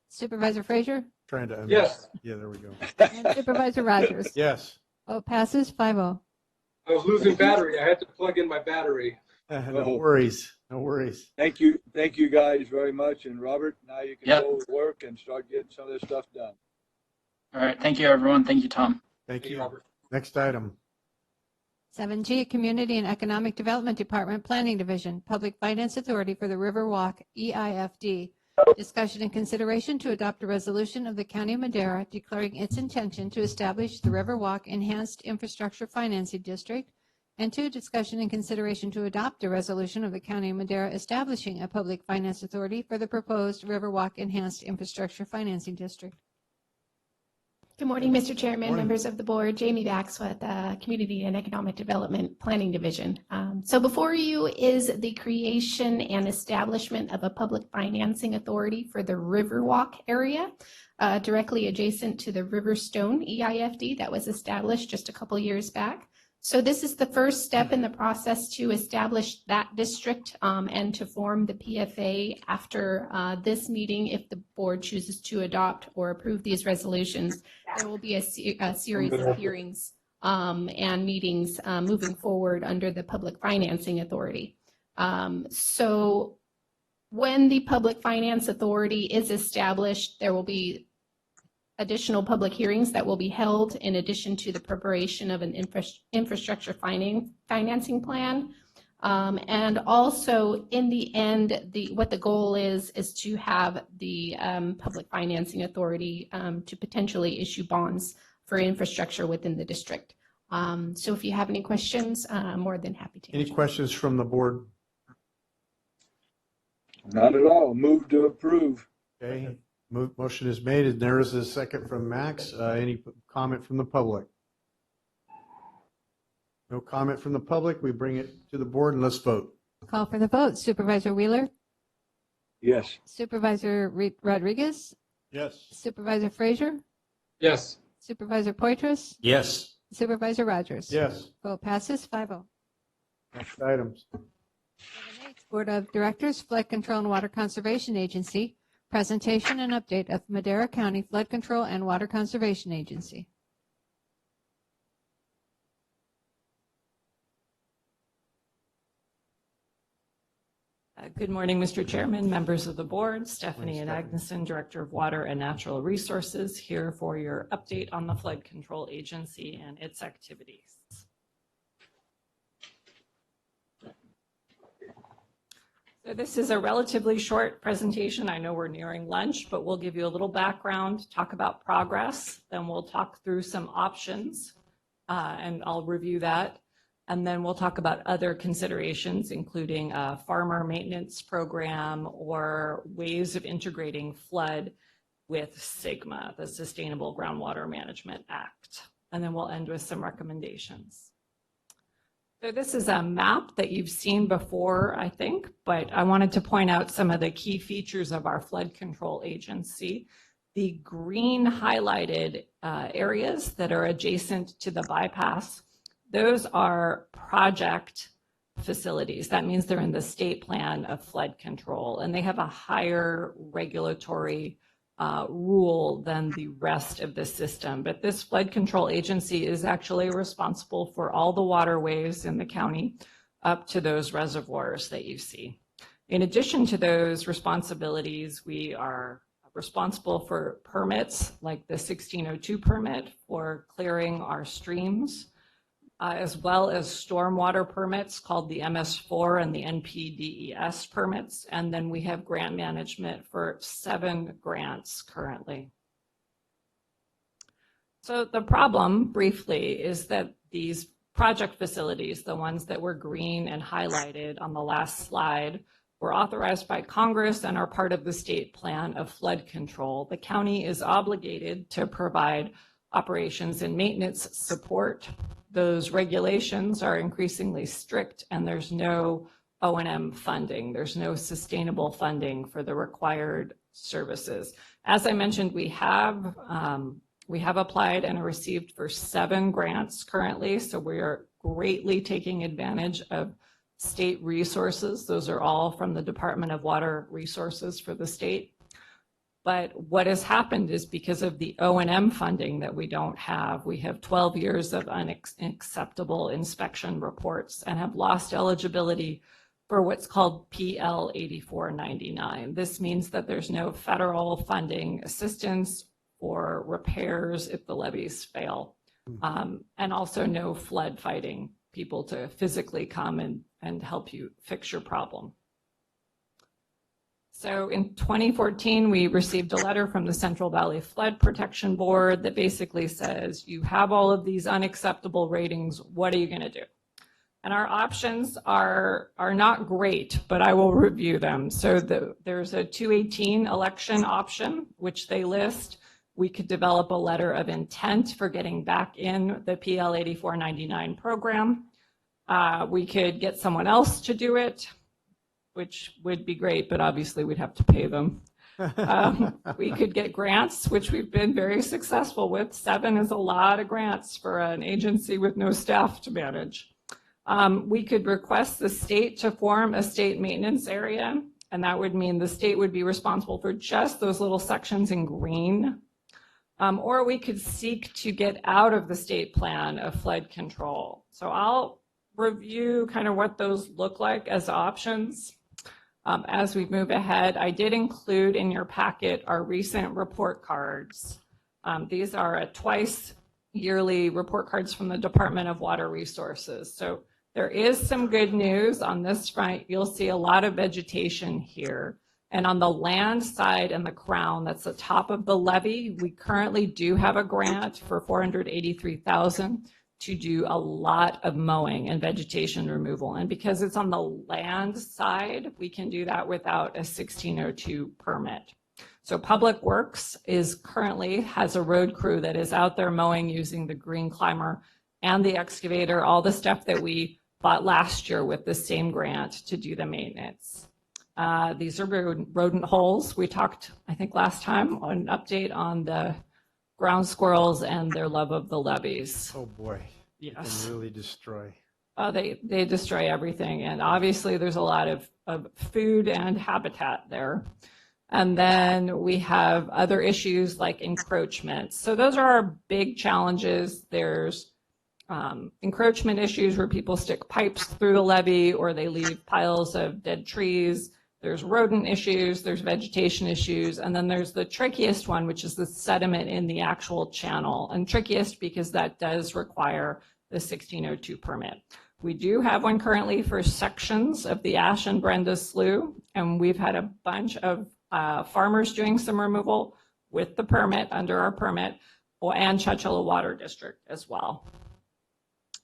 Supervisor Frazier? Trying to unmute. Yes. Yeah, there we go. And Supervisor Rogers? Yes. Vote passes 5-0. I was losing battery. I had to plug in my battery. No worries. No worries. Thank you guys very much. And Robert, now you can go to work and start getting some of this stuff done. All right. Thank you, everyone. Thank you, Tom. Thank you. Robert. Next item. 7G, Community and Economic Development Department, Planning Division, Public Finance Authority for the Riverwalk, EIFD. Discussion and consideration to adopt a resolution of the County of Madera declaring its intention to establish the Riverwalk Enhanced Infrastructure Financing District. And 2, discussion and consideration to adopt a resolution of the County of Madera establishing a public finance authority for the proposed Riverwalk Enhanced Infrastructure Financing District. Good morning, Mr. Chairman, Morning. members of the board. Jamie Bax with Community and Economic Development Planning Division. So before you is the creation and establishment of a public financing authority for the Riverwalk area, directly adjacent to the Riverstone EIFD that was established just a couple years back. So this is the first step in the process to establish that district and to form the PFA. After this meeting, if the board chooses to adopt or approve these resolutions, there will be a series of hearings and meetings moving forward under the Public Financing Authority. So when the Public Finance Authority is established, there will be additional public hearings that will be held in addition to the preparation of an infrastructure financing plan. And also, in the end, what the goal is to have the Public Financing Authority to potentially issue bonds for infrastructure within the district. So if you have any questions, I'm more than happy to answer. Any questions from the board? Not at all. Move to approve. Okay, motion is made, and there is a second from Max. Any comment from the public? No comment from the public. We bring it to the board and let's vote. Call for the vote. Supervisor Wheeler? Yes. Supervisor Rodriguez? Yes. Supervisor Frazier? Yes. Supervisor Poitras? Yes. Supervisor Rogers? Yes. Vote passes 5-0. Next items. 7H, Board of Directors, Flood Control and Water Conservation Agency, presentation and update of Madera County Flood Control and Water Conservation Agency. Good morning, Mr. Chairman, members of the board. Stephanie and Agneson, Director of Water and Natural Resources, here for your update on the Flood Control Agency and its activities. So this is a relatively short presentation. I know we're nearing lunch, but we'll give you a little background, talk about progress, then we'll talk through some options, and I'll review that. And then we'll talk about other considerations, including a farmer maintenance program or ways of integrating flood with SGMA, the Sustainable Groundwater Management Act. And then we'll end with some recommendations. So this is a map that you've seen before, I think, but I wanted to point out some of the key features of our flood control agency. The green highlighted areas that are adjacent to the bypass, those are project facilities. That means they're in the state plan of flood control, and they have a higher regulatory rule than the rest of the system. But this flood control agency is actually responsible for all the waterways in the county up to those reservoirs that you see. In addition to those responsibilities, we are responsible for permits like the 1602 permit for clearing our streams, as well as stormwater permits called the MS4 and the NPDES permits. And then we have grant management for 7 grants currently. So the problem, briefly, is that these project facilities, the ones that were green and highlighted on the last slide, were authorized by Congress and are part of the state plan of flood control. The county is obligated to provide operations and maintenance support. Those regulations are increasingly strict, and there's no O&M funding. There's no sustainable funding for the required services. As I mentioned, we have applied and received for 7 grants currently, so we are greatly taking advantage of state resources. Those are all from the Department of Water Resources for the state. But what has happened is because of the O&M funding that we don't have, we have 12 years of unacceptable inspection reports and have lost eligibility for what's called PL 8499. This means that there's no federal funding assistance or repairs if the levees fail, and also no flood fighting people to physically come and help you fix your problem. So in 2014, we received a letter from the Central Valley Flood Protection Board that basically says, you have all of these unacceptable ratings, what are you going to do? And our options are not great, but I will review them. So there's a 218 election option, which they list. We could develop a letter of intent for getting back in the PL 8499 program. We could get someone else to do it, which would be great, but obviously we'd have to pay them. We could get grants, which we've been very successful with. 7 is a lot of grants for an agency with no staff to manage. We could request the state to form a state maintenance area, and that would mean the state would be responsible for just those little sections in green. Or we could seek to get out of the state plan of flood control. So I'll review kind of what those look like as options. As we move ahead, I did include in your packet our recent report cards. These are twice yearly report cards from the Department of Water Resources. So there is some good news on this front. You'll see a lot of vegetation here. And on the land side and the crown, that's the top of the levee, we currently do have a grant for $483,000 to do a lot of mowing and vegetation removal. And because it's on the land side, we can do that without a 1602 permit. So Public Works currently has a road crew that is out there mowing using the green climber and the excavator, all the stuff that we bought last year with the same grant to do the maintenance. These are rodent holes. We talked, I think last time, on an update on the ground squirrels and their love of the levees. Oh boy. Yes. They can really destroy. They destroy everything. And obviously there's a lot of food and habitat there. And then we have other issues like encroachment. So those are our big challenges. There's encroachment issues where people stick pipes through the levee or they leave piles of dead trees. There's rodent issues, there's vegetation issues, and then there's the trickiest one, which is the sediment in the actual channel. And trickiest because that does require the 1602 permit. We do have one currently for sections of the Ash and Brenda Slough, and we've had a bunch of farmers doing some removal with the permit, under our permit, and Chowchilla Water District as well.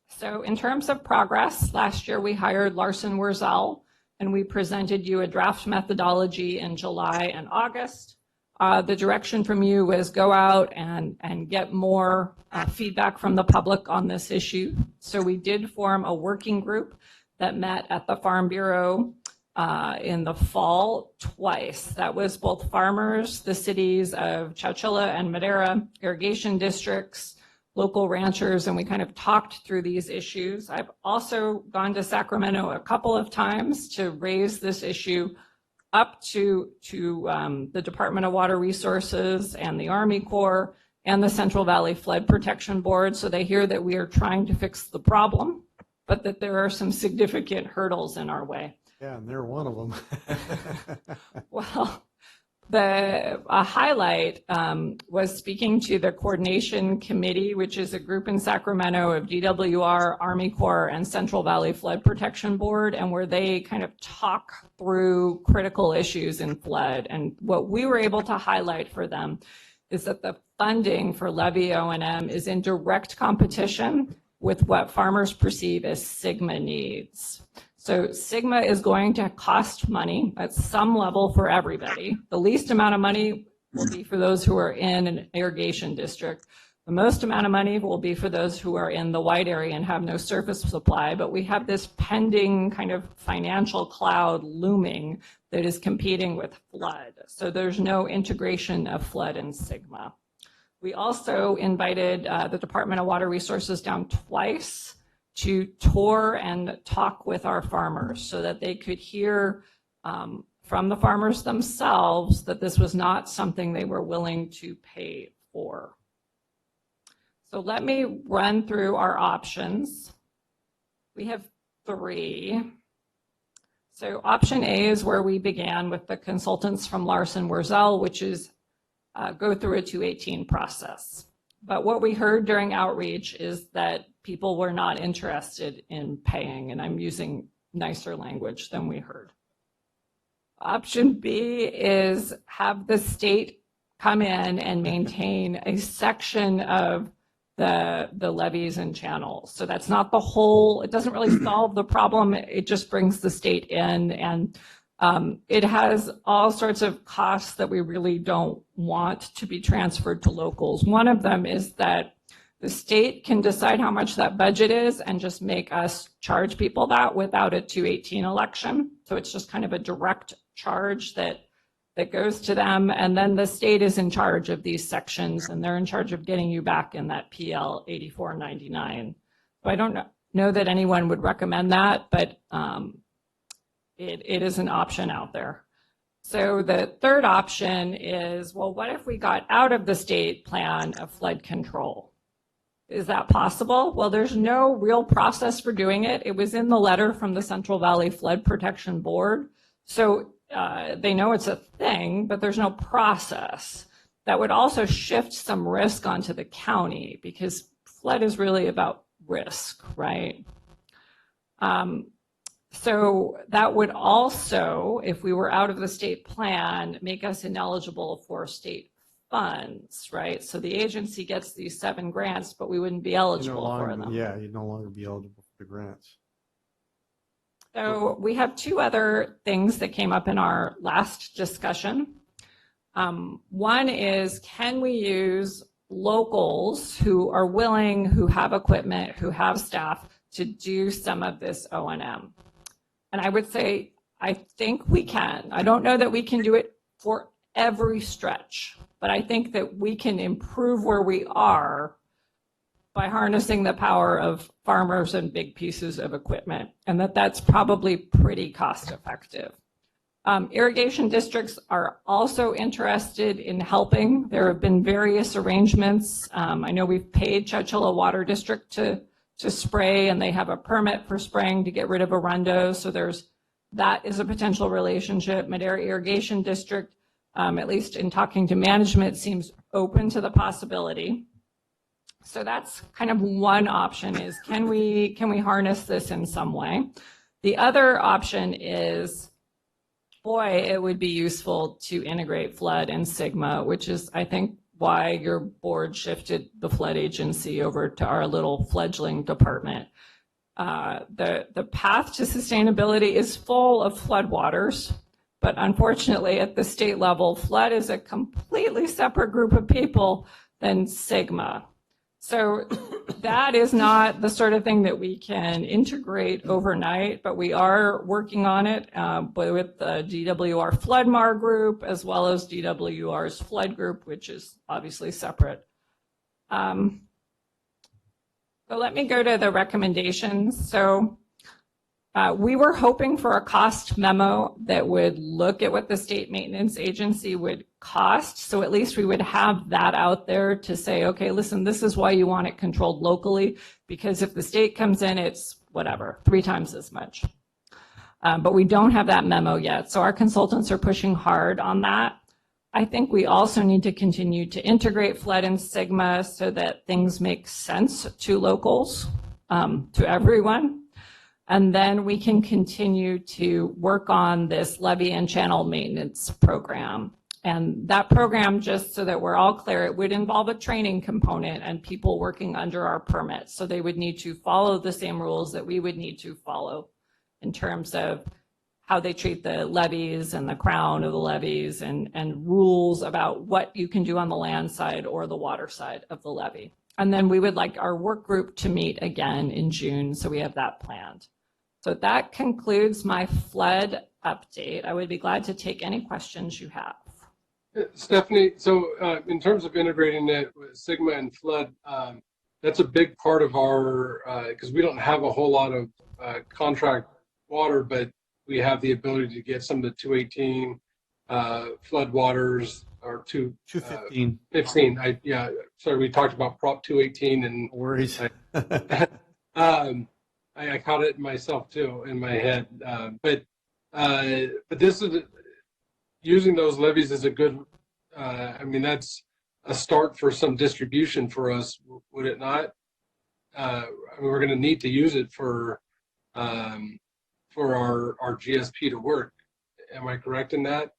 So in terms of progress, last year we hired Larson Wurzel, and we presented you a draft methodology in July and August. The direction from you was go out and get more feedback from the public on this issue. So we did form a working group that met at the Farm Bureau in the fall twice. That was both farmers, the cities of Chowchilla and Madera, irrigation districts, local ranchers, and we kind of talked through these issues. I've also gone to Sacramento a couple of times to raise this issue up to the Department of Water Resources and the Army Corps and the Central Valley Flood Protection Board. So they hear that we are trying to fix the problem, but that there are some significant hurdles in our way. Yeah, and they're one of them. Well, the highlight was speaking to the coordination committee, which is a group in Sacramento of DWR, Army Corps, and Central Valley Flood Protection Board, and where they kind of talk through critical issues in flood. And what we were able to highlight for them is that the funding for levee O&M is in direct competition with what farmers perceive as SGMA needs. So SGMA is going to cost money at some level for everybody. The least amount of money will be for those who are in an irrigation district. The most amount of money will be for those who are in the wide area and have no surface supply, but we have this pending kind of financial cloud looming that is competing with flood. So there's no integration of flood and SGMA. We also invited the Department of Water Resources down twice to tour and talk with our farmers so that they could hear from the farmers themselves that this was not something they were willing to pay for. So let me run through our options. We have 3. So option A is where we began with the consultants from Larson Wurzel, which is go through a 218 process. But what we heard during outreach is that people were not interested in paying, and I'm using nicer language than we heard. Option B is have the state come in and maintain a section of the levees and channels. So that's not the whole, it doesn't really solve the problem, it just brings the state in, and it has all sorts of costs that we really don't want to be transferred to locals. One of them is that the state can decide how much that budget is and just make us charge people that without a 218 election. So it's just kind of a direct charge that that goes to them, and then the state is in charge of these sections, and they're in charge of getting you back in that PL 8499. So I don't know that anyone would recommend that, but it is an option out there. So the third option is, well, what if we got out of the state plan of flood control? Is that possible? Well, there's no real process for doing it. It was in the letter from the Central Valley Flood Protection Board. So they know it's a thing, but there's no process. That would also shift some risk onto the county, because flood is really about risk, right? So that would also, if we were out of the state plan, make us ineligible for state funds, right? So the agency gets these 7 grants, but we wouldn't be eligible for them. Yeah, you'd no longer be eligible for the grants. So we have 2 other things that came up in our last discussion. One is, can we use locals who are willing, who have equipment, who have staff to do some of this O&M? And I would say, I think we can. I don't know that we can do it for every stretch, but I think that we can improve where we are by harnessing the power of farmers and big pieces of equipment, and that's probably pretty cost effective. Irrigation districts are also interested in helping. There have been various arrangements. I know we've paid Chowchilla Water District to spray, and they have a permit for spraying to get rid of arundos. So that is a potential relationship. Madera Irrigation District, at least in talking to management, seems open to the possibility. So that's kind of one option, is can we harness this in some way? The other option is, boy, it would be useful to integrate flood and Sigma, which is, I think, why your board shifted the flood agency over to our little fledgling department. The path to sustainability is full of floodwaters, but unfortunately at the state level, flood is a completely separate group of people than Sigma. So that is not the sort of thing that we can integrate overnight, but we are working on it with the DWR FloodMar group, as well as DWR's flood group, which is obviously separate. So let me go to the recommendations. So we were hoping for a cost memo that would look at what the state maintenance agency would cost. So at least we would have that out there to say, okay, listen, this is why you want it controlled locally, because if the state comes in, it's whatever, 3 times as much. But we don't have that memo yet. So our consultants are pushing hard on that. I think we also need to continue to integrate flood and Sigma so that things make sense to locals, to everyone. And then we can continue to work on this levee and channel maintenance program. And that program, just so that we're all clear, it would involve a training component and people working under our permits. So they would need to follow the same rules that we would need to follow in terms of how they treat the levees and the crown of the levees, and rules about what you can do on the land side or the water side of the levee. And then we would like our work group to meet again in June, so we have that planned. So that concludes my flood update. I would be glad to take any questions you have. Stephanie, so in terms of integrating it with Sigma and flood, that's a big part of our, because we don't have a whole lot of contract water, but we have the ability to get some of the 218 flood waters, or 215. 15. Yeah, sorry, we talked about Prop 218 and worries. I caught it myself too in my head, but this is using those levees is a good. I mean, that's a start for some distribution for us, would it not? I mean, we're going to need to use it for our GSP to work. Am I correct in that?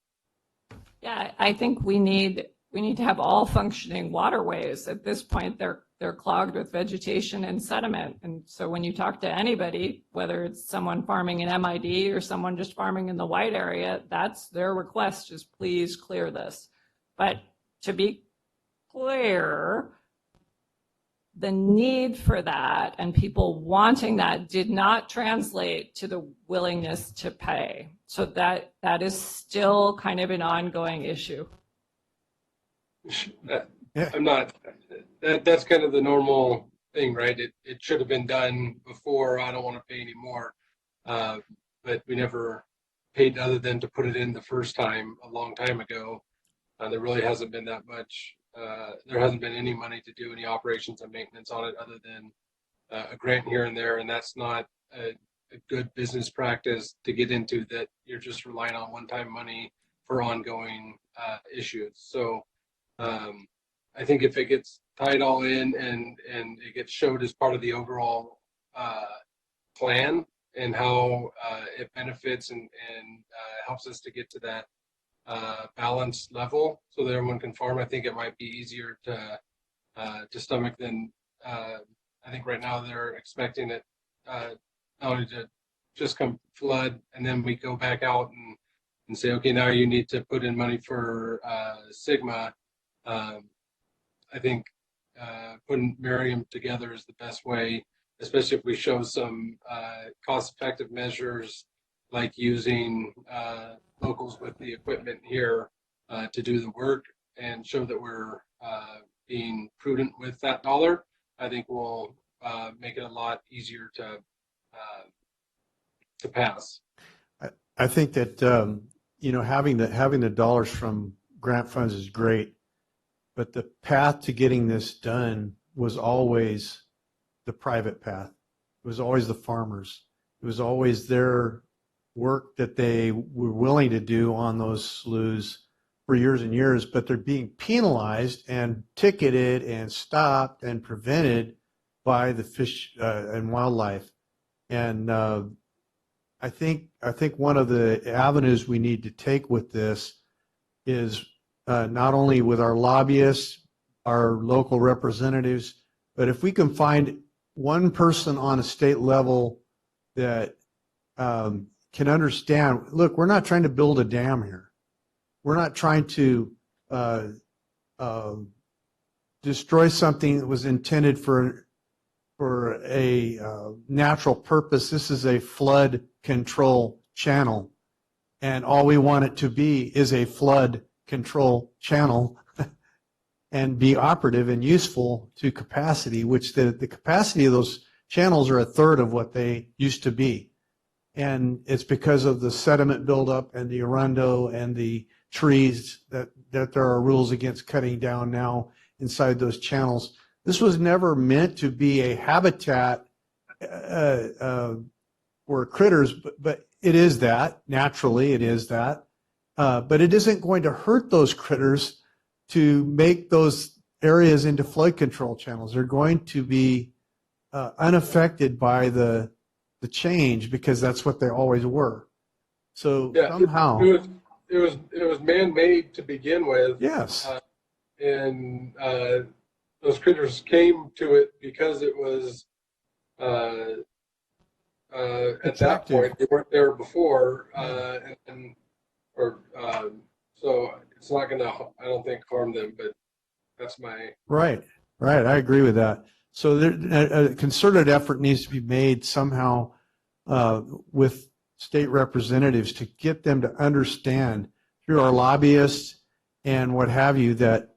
Yeah, I think we need to have all functioning waterways. At this point, they're clogged with vegetation and sediment. And so when you talk to anybody, whether it's someone farming in MID or someone just farming in the white area, that's their request, is please clear this. But to be clear, the need for that and people wanting that did not translate to the willingness to pay. So that is still kind of an ongoing issue. I'm not, that's kind of the normal thing, right? It should have been done before. I don't want to pay anymore. But we never paid other than to put it in the first time a long time ago. There really hasn't been that much. There hasn't been any money to do any operations and maintenance on it other than a grant here and there. And that's not a good business practice to get into, that you're just relying on one-time money for ongoing issues. So I think if it gets tied all in and it gets showed as part of the overall plan and how it benefits and helps us to get to that balanced level so that everyone can farm, I think it might be easier to stomach than I think right now they're expecting it not only to just come flood and then we go back out and say, okay, now you need to put in money for Sigma. I think marrying them together is the best way, especially if we show some cost-effective measures like using locals with the equipment here to do the work and show that we're being prudent with that dollar. I think will make it a lot easier to pass. I think that having the dollars from grant funds is great, but the path to getting this done was always the private path. It was always the farmers. It was always their work that they were willing to do on those sloughs for years and years, but they're being penalized and ticketed and stopped and prevented by the fish and wildlife. And I think one of the avenues we need to take with this is not only with our lobbyists, our local representatives, but if we can find one person on a state level that can understand, look, we're not trying to build a dam here. We're not trying to destroy something that was intended for a natural purpose. This is a flood control channel, and all we want it to be is a flood control channel and be operative and useful to capacity, which the capacity of those channels are a third of what they used to be. And it's because of the sediment buildup and the arundo and the trees that there are rules against cutting down now inside those channels. This was never meant to be a habitat for critters, but it is that. Naturally, it is that. But it isn't going to hurt those critters to make those areas into flood control channels. They're going to be unaffected by the change because that's what they always were. So yeah, somehow it was man-made to begin with. Yes. And those critters came to it because it was at that point they weren't there before, so it's not going to, I don't think, harm them. But that's my right. I agree with that. So a concerted effort needs to be made somehow with state representatives to get them to understand through our lobbyists and what have you that,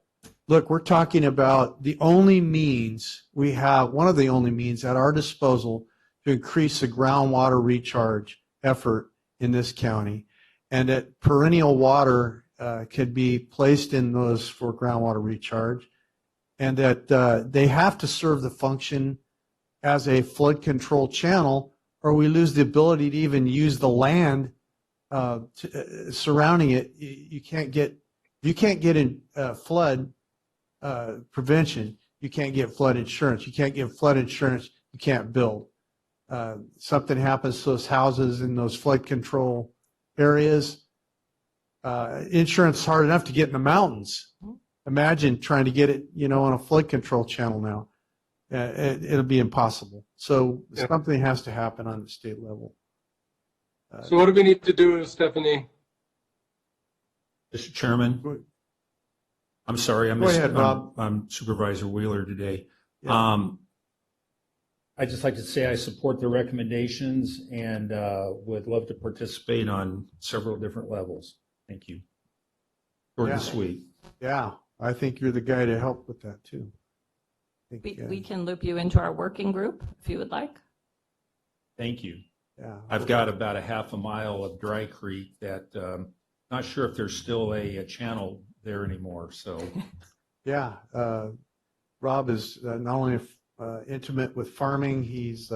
look, we're talking about the only means we have, one of the only means at our disposal to increase the groundwater recharge effort in this county, and that perennial water could be placed in those for groundwater recharge, and that they have to serve the function as a flood control channel, or we lose the ability to even use the land surrounding it. You can't get in flood prevention. You can't get flood insurance. You can't get flood insurance. You can't build. Something happens to those houses in those flood control areas. Insurance is hard enough to get in the mountains. Imagine trying to get it, on a flood control channel now. It'll be impossible. So something has to happen on the state level. So what do we need to do, Stephanie? Mr. Chairman, I'm sorry, Go ahead, Bob. I'm Supervisor Wheeler today. Yeah. I'd just like to say I support the recommendations and would love to participate on several different levels. Thank you. Short and sweet. Yeah, I think you're the guy to help with that too. We can loop you into our working group if you would like. Thank you. Yeah. I've got about a half a mile of dry creek that, not sure if there's still a channel there anymore, so. Yeah, Rob is not only intimate with farming, he's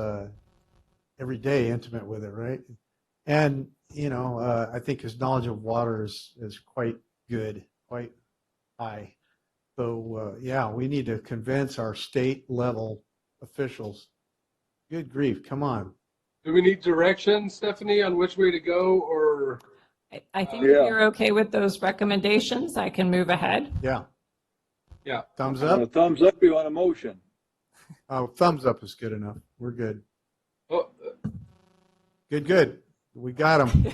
every day intimate with it, right? And, you know, I think his knowledge of water is quite good, quite high. So, yeah, we need to convince our state level officials. Good grief, come on. Do we need direction, Stephanie, on which way to go, or? I think if you're okay with those recommendations, I can move ahead. Yeah. Yeah. Thumbs up? Thumbs up, you want a motion? Thumbs up is good enough. We're good. Oh, Good. We got them.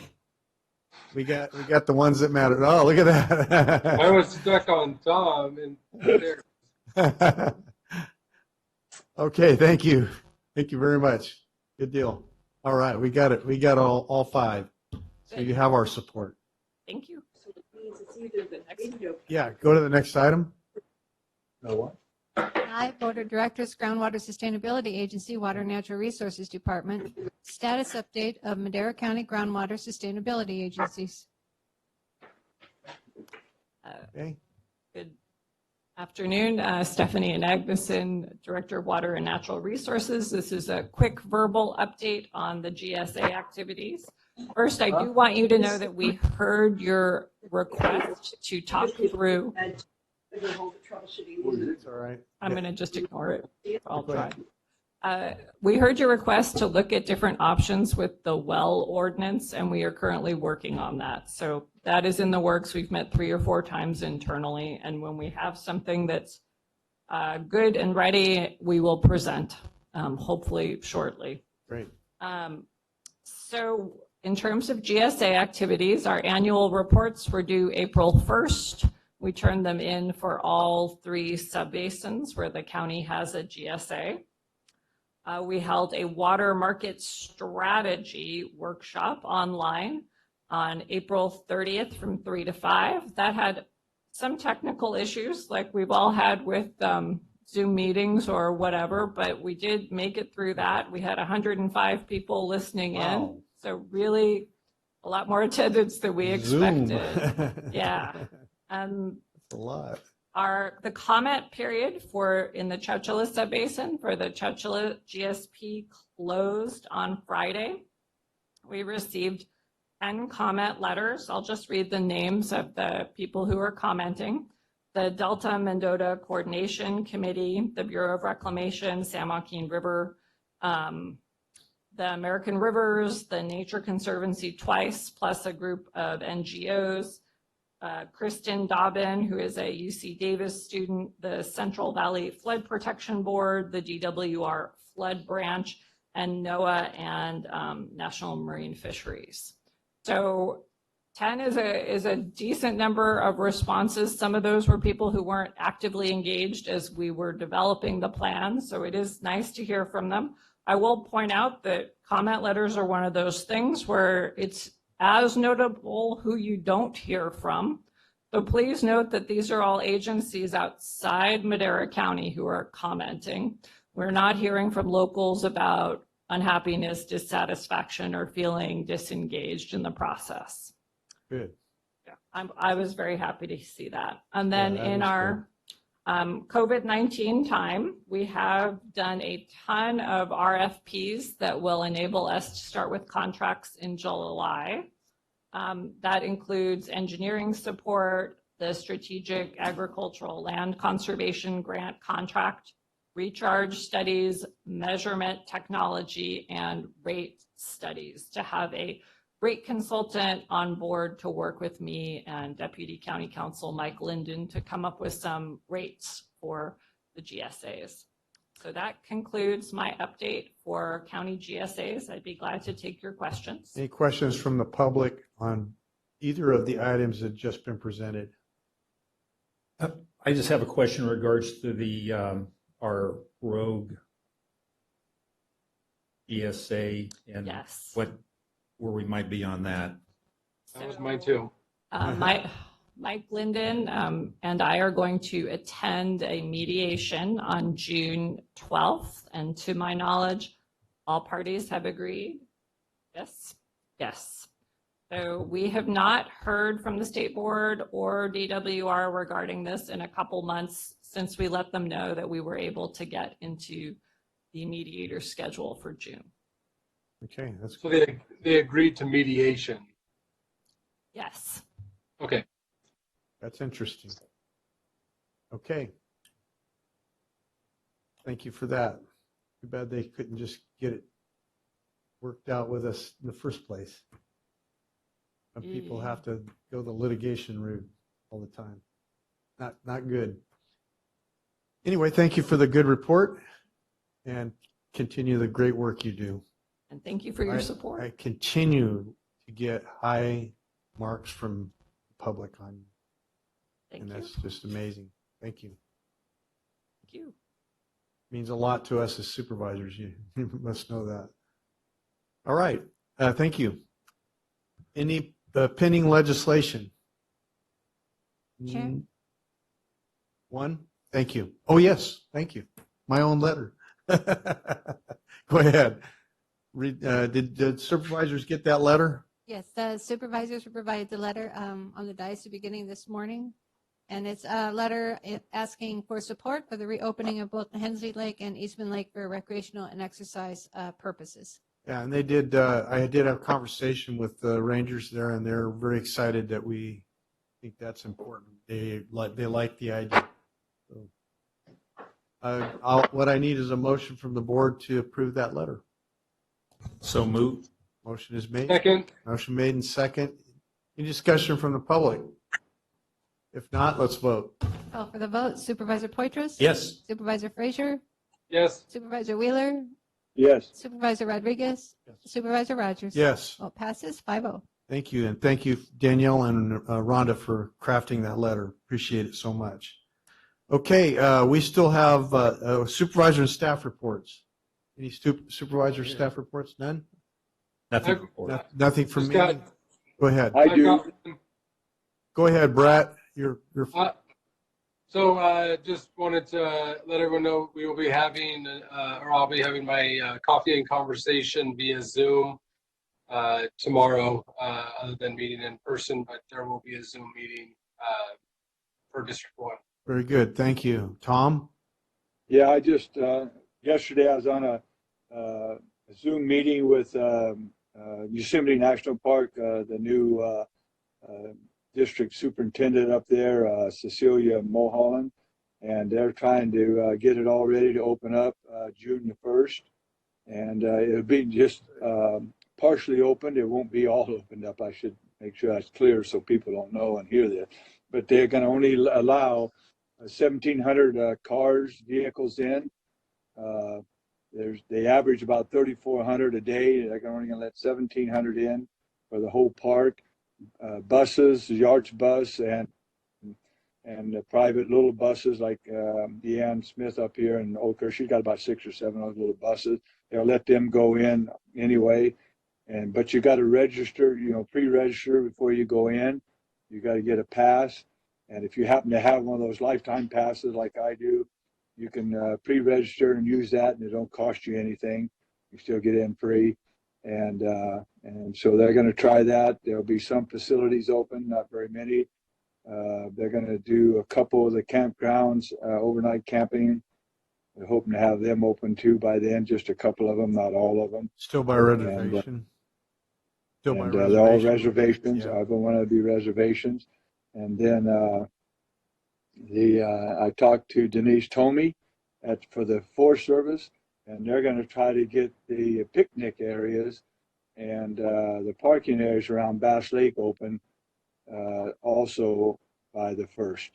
We got the ones that matter. Oh, look at that. I was stuck on Tom and there. Okay, thank you. Thank you very much. Good deal. All right, we got it. We got all five. So you have our support. Thank you. Yeah, go to the next item. No what? 5, Board of Directors, Groundwater Sustainability Agency, Water and Natural Resources Department, status update of Madera County Groundwater Sustainability Agencies. Okay. Good afternoon, Stephanie and Agneson, Director of Water and Natural Resources. This is a quick verbal update on the GSA activities. First, I do want you to know that we heard your request to talk through. It's all right. I'm going to just ignore it. I'll try. We heard your request to look at different options with the well ordinance, and we are currently working on that. So that is in the works. We've met 3 or 4 times internally, and when we have something that's good and ready, we will present, hopefully shortly. Great. So in terms of GSA activities, our annual reports were due April 1st. We turned them in for all 3 subbasins where the county has a GSA. We held a water market strategy workshop online on April 30th from 3 to 5. That had some technical issues like we've all had with Zoom meetings or whatever, but we did make it through that. We had 105 people listening in. So really a lot more attendance than we expected. Yeah. That's a lot. The comment period in the Chowchilla Subbasin for the Chowchilla GSP closed on Friday. We received 10 comment letters. I'll just read the names of the people who are commenting. The Delta Mendota Coordination Committee, the Bureau of Reclamation, San Joaquin River, the American Rivers, the Nature Conservancy twice, plus a group of NGOs, Kristen Dobbin, who is a UC Davis student, the Central Valley Flood Protection Board, the DWR Flood Branch, and NOAA and National Marine Fisheries. So 10 is a decent number of responses. Some of those were people who weren't actively engaged as we were developing the plan, so it is nice to hear from them. I will point out that comment letters are one of those things where it's as notable who you don't hear from. So please note that these are all agencies outside Madera County who are commenting. We're not hearing from locals about unhappiness, dissatisfaction, or feeling disengaged in the process. Good. Yeah, I was very happy to see that. And then Yeah, in our COVID-19 time, we have done a ton of RFPs that will enable us to start with contracts in July. That includes engineering support, the Strategic Agricultural Land Conservation Grant contract, recharge studies, measurement technology, and rate studies to have a rate consultant on board to work with me and Deputy County Counsel Mike Linden to come up with some rates for the GSAs. So that concludes my update for county GSAs. I'd be glad to take your questions. Any questions from the public on either of the items that have just been presented? I just have a question in regards to the our rogue ESA and Yes. where we might be on that. That was mine too. Mike Linden and I are going to attend a mediation on June 12th. And to my knowledge, all parties have agreed. Yes? Yes. So we have not heard from the state board or DWR regarding this in a couple months since we let them know that we were able to get into the mediator schedule for June. Okay, that's So they agreed to mediation. Yes. Okay. That's interesting. Okay. Thank you for that. Too bad they couldn't just get it worked out with us in the first place. Some people have to go the litigation route all the time. Not good. Anyway, thank you for the good report and continue the great work you do. And thank you for your support. I continue to get high marks from the public on you. Thank and you. that's just amazing. Thank you. Thank you. Means a lot to us as supervisors. You must know that. All right. Thank you. Any pending legislation? Chair? One? Thank you. Oh, yes. Thank you. My own letter. Go ahead. Did supervisors get that letter? Yes, the supervisors were provided the letter on the dais beginning this morning. And it's a letter asking for support for the reopening of both the Hensley Lake and Eastman Lake for recreational and exercise purposes. Yeah, and they did. I did have a conversation with the rangers there, and they're very excited that we think that's important. They like the idea. So, what I need is a motion from the board to approve that letter. So moved. Motion is made. Second. Motion made and second. Any discussion from the public? If not, let's vote. Call for the vote. Supervisor Poitras? Yes. Supervisor Frazier? Yes. Supervisor Wheeler? Yes. Supervisor Rodriguez? Supervisor Rogers? Yes. Vote passes 5-0. Thank you, and thank you, Danielle and Rhonda, for crafting that letter. Appreciate it so much. Okay, we still have supervisor and staff reports. Any supervisor staff reports? None? Nothing. Nothing from me. Just Go ahead. I do. Go ahead, Brett. Just wanted to let everyone know we will be having, or I'll be having my coffee and conversation via Zoom tomorrow, other than meeting in person, but there will be a Zoom meeting for District 1. Very good. Thank you. Tom? Yeah, I just, yesterday I was on a Zoom meeting with Yosemite National Park, the new district superintendent up there, Cecilia Mulholland, and they're trying to get it all ready to open up June the 1st. And it'll be just partially opened. It won't be all opened up. I should make sure that's clear so people don't know and hear that. But they're going to only allow 1,700 vehicles in. They average about 3,400 a day. They're only going to let 1,700 in for the whole park. Buses, Yards bus, and private little buses like Deanne Smith up here in Oakhurst. She's got about 6 or 7 of those little buses. They'll let them go in anyway. But you got to register, pre-register before you go in. You got to get a pass. And if you happen to have one of those lifetime passes like I do, you can pre-register and use that, and it don't cost you anything. You still get in free. And so they're going to try that. There'll be some facilities open, not very many. They're going to do a couple of the campgrounds, overnight camping. We're hoping to have them open too by then, just a couple of them, not all of them. Still by reservation. They're all reservations. Yeah. Everyone will be reservations. And then I talked to Denise Tomey for the Forest Service, and they're going to try to get the picnic areas and the parking areas around Bass Lake open also by the 1st,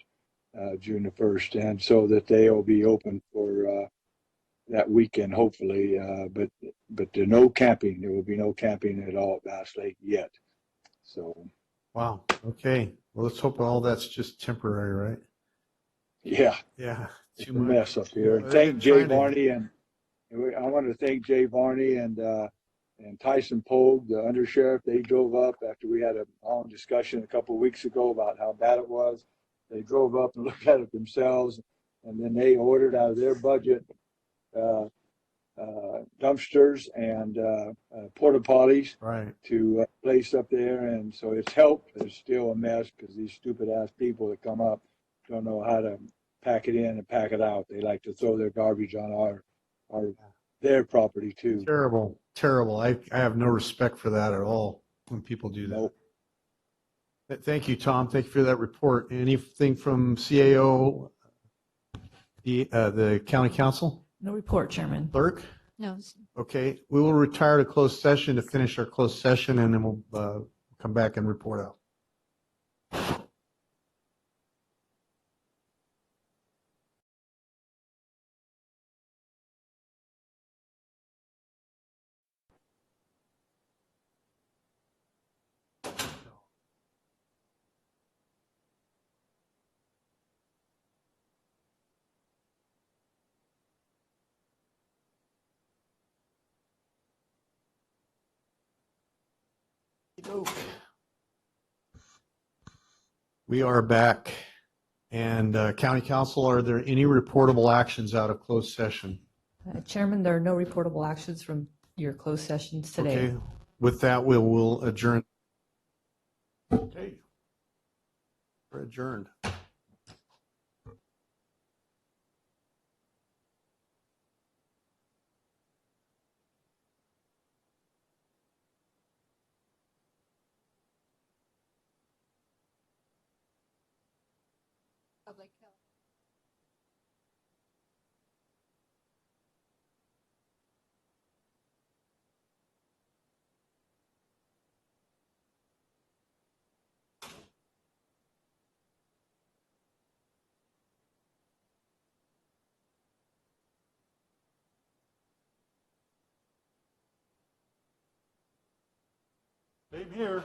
June the 1st, and so that they will be open for that weekend, hopefully. But there's no camping. There will be no camping at all at Bass Lake yet. So. Wow. Okay. Well, let's hope all that's just temporary, right? Yeah. Yeah. It's a mess up here. Thank Jay Barney and I want to thank Jay Varney and Tyson Pogue, the undersheriff. They drove up after we had a long discussion a couple of weeks ago about how bad it was. They drove up and looked at it themselves, and then they ordered out of their budget dumpsters and porta potties to place up there, and so it's helped. It's still a mess because these stupid ass people that come up don't know how to pack it in and pack it out. They like to throw their garbage on their property too. Terrible, terrible. I have no respect for that at all when people do that. Nope. Thank you, Tom. Thank you for that report. Anything from CAO, the county council? No report, Chairman. Clerk? No. Okay, we will retire to closed session to finish our closed session, and then we'll come back and report out. We are back. And County Council, are there any reportable actions out of closed session? Chairman, there are no reportable actions from your closed sessions today. Okay. With that, we'll adjourn. Okay. We're adjourned. Public health. Same here.